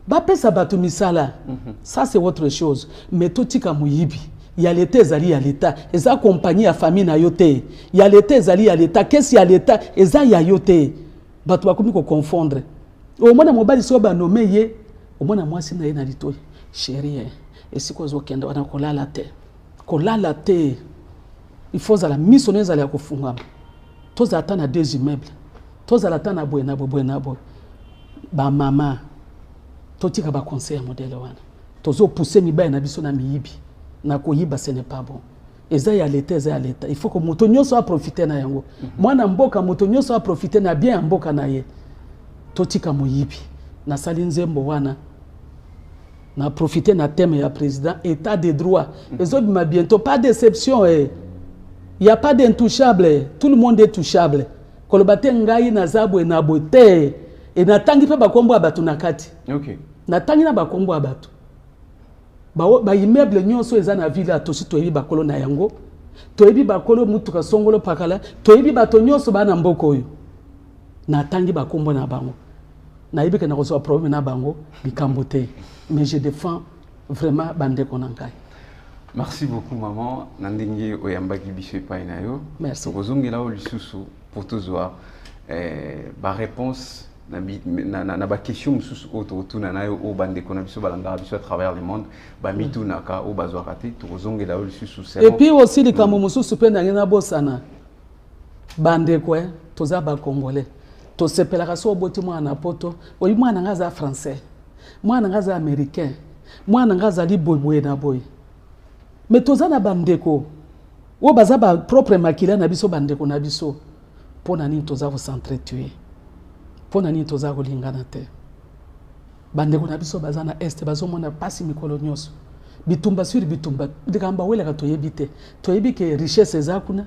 [SPEAKER 2] ba pesa batu misala ça c'est autre chose mais to tika muyibi il y a l'état ezali ya l'état eza compagnie ya famille na yote il y a l'état ezali ya l'état qu'est-ce ya l'état eza ya yote bato bakomi ko confondre au mona mobali so ba nommé ye au mona mwasi na ye na litoyi chérie et siko zo kenda wana kolala te il faut la mission ezali ya kofungama toza ata na deux immeubles toza ata na boena bo ba mama totika ba conseil modèle wana tozo pousser mibaya na biso na miyibi nakoyiba ce n'est pas bon. Eza ya l'état, eza ya l'état. Il faut que moto nyonso a profiter na yango. Mwana mboka moto nyonso a profiter na bien mboka na ye. Totika moyibi. Na sali nzembo wana. Na profiter na thème ya président état de droit. Ezobima bientôt pas d'exception Il y a pas d'intouchable. Tout le monde est touchable. Kolobate ngai na zabu na bote. Et na tangi pe ba kombo abatu na kati.
[SPEAKER 1] OK.
[SPEAKER 2] Na tangi na ba kombo abatu. Ba immeuble nyonso eza na ville atosi toyebi bakolo na yango. Toyebi bakolo mutuka songolo pakala. Toyebi bato nyonso bana mboko oyo. Na tangi ba kombo na bango. Na yebi ke na koso problème na bango bikambo te. Mais je défends vraiment bande konankai.
[SPEAKER 1] Merci beaucoup maman. Nandingi oyambaki biso epai na yo.
[SPEAKER 2] Merci.
[SPEAKER 1] Kozongela o lisusu pour tozwa ba réponse na ba question mususu autour na yo o bande kona biso balanga biso à travers le monde ba mitu naka o bazwa kati tozongela o lisusu c'est.
[SPEAKER 2] Et puis aussi les kambo mususu pe na ngena bosana bande quoi toza ba congolais. To sepelaka so boti mwana poto oyi mwana ngaza français. Mwana ngaza américain. Mwana ngaza liboye na boy. Mais toza na bandeko o baza ba propre makila na biso bandeko na biso pona nini toza ko s'entretuer pona nini toza ko lingana te bandeko na biso baza na est bazo mona pasi mikolo nyonso bitumba sur bitumba dikamba wela ka toyebi te toyebi ke richesse ezakuna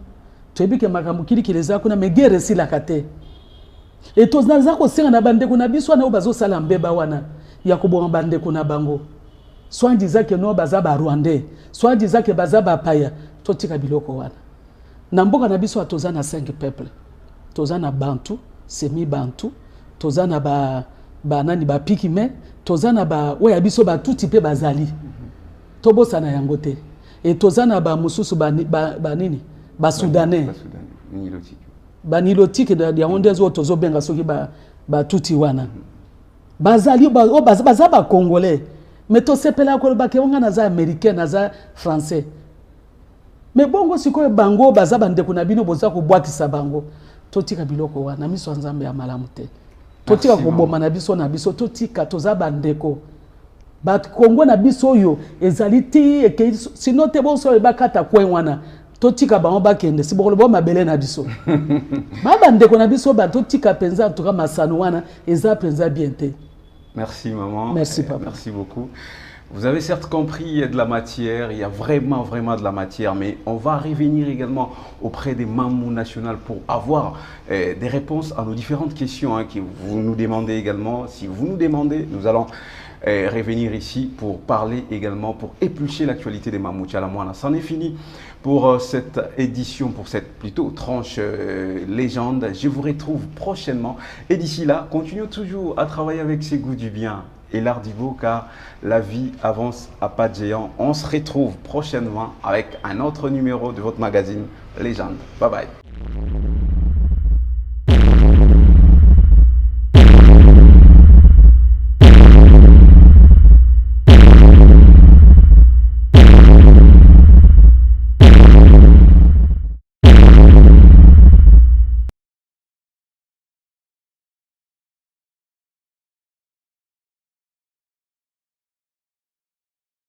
[SPEAKER 2] toyebi ke makambo kili ezakuna mais guerre si la kate et toza za ko senga na bandeko na biso na o bazo sala mbeba wana ya ko bonga bandeko na bango soit disant que no baza ba rwandais soit disant que baza ba paya totika biloko wana na mboka na biso toza na 5 peuples toza na bantu semi bantu toza na ba nani ba pikime toza na ba oya biso ba tuti pe bazali tobosa na yango te et toza na ba mususu ba nini ba soudanais ba nilotique ya ondezo tozo benga soki ba tuti wana bazali baza ba congolais mais to sepela ko ba ke wanga na za américain na za français. Mais bongo sikoyo bango baza bandeko na bino boza ko bwakisa bango totika biloko wana miso nzambe ya malamu te totika ko boma na biso totika toza bandeko ba Kongo na biso yo ezali ti eke sino te boso bakata kwen wana totika bango bakende si bokolo mabele na biso ba bandeko na biso ba totika penza toka masano wana eza penza bien te.
[SPEAKER 1] Merci maman.
[SPEAKER 2] Merci papa.
[SPEAKER 1] Merci beaucoup. Vous avez certes compris, il y a de la matière, il y a vraiment de la matière, mais on va revenir également auprès des Mamou nationales pour avoir des réponses à nos différentes questions que vous nous demandez également. Si vous nous demandez, nous allons revenir ici pour parler également, pour éplucher l'actualité des Mamou Tchalamouana. C'en est fini pour cette édition, pour cette plutôt tranche légende. Je vous retrouve prochainement et d'ici là, continuons toujours à travailler avec ces goûts du bien et l'art du beau, car la vie avance à pas de géant. On se retrouve prochainement avec un autre numéro de votre magazine Légende. Bye bye.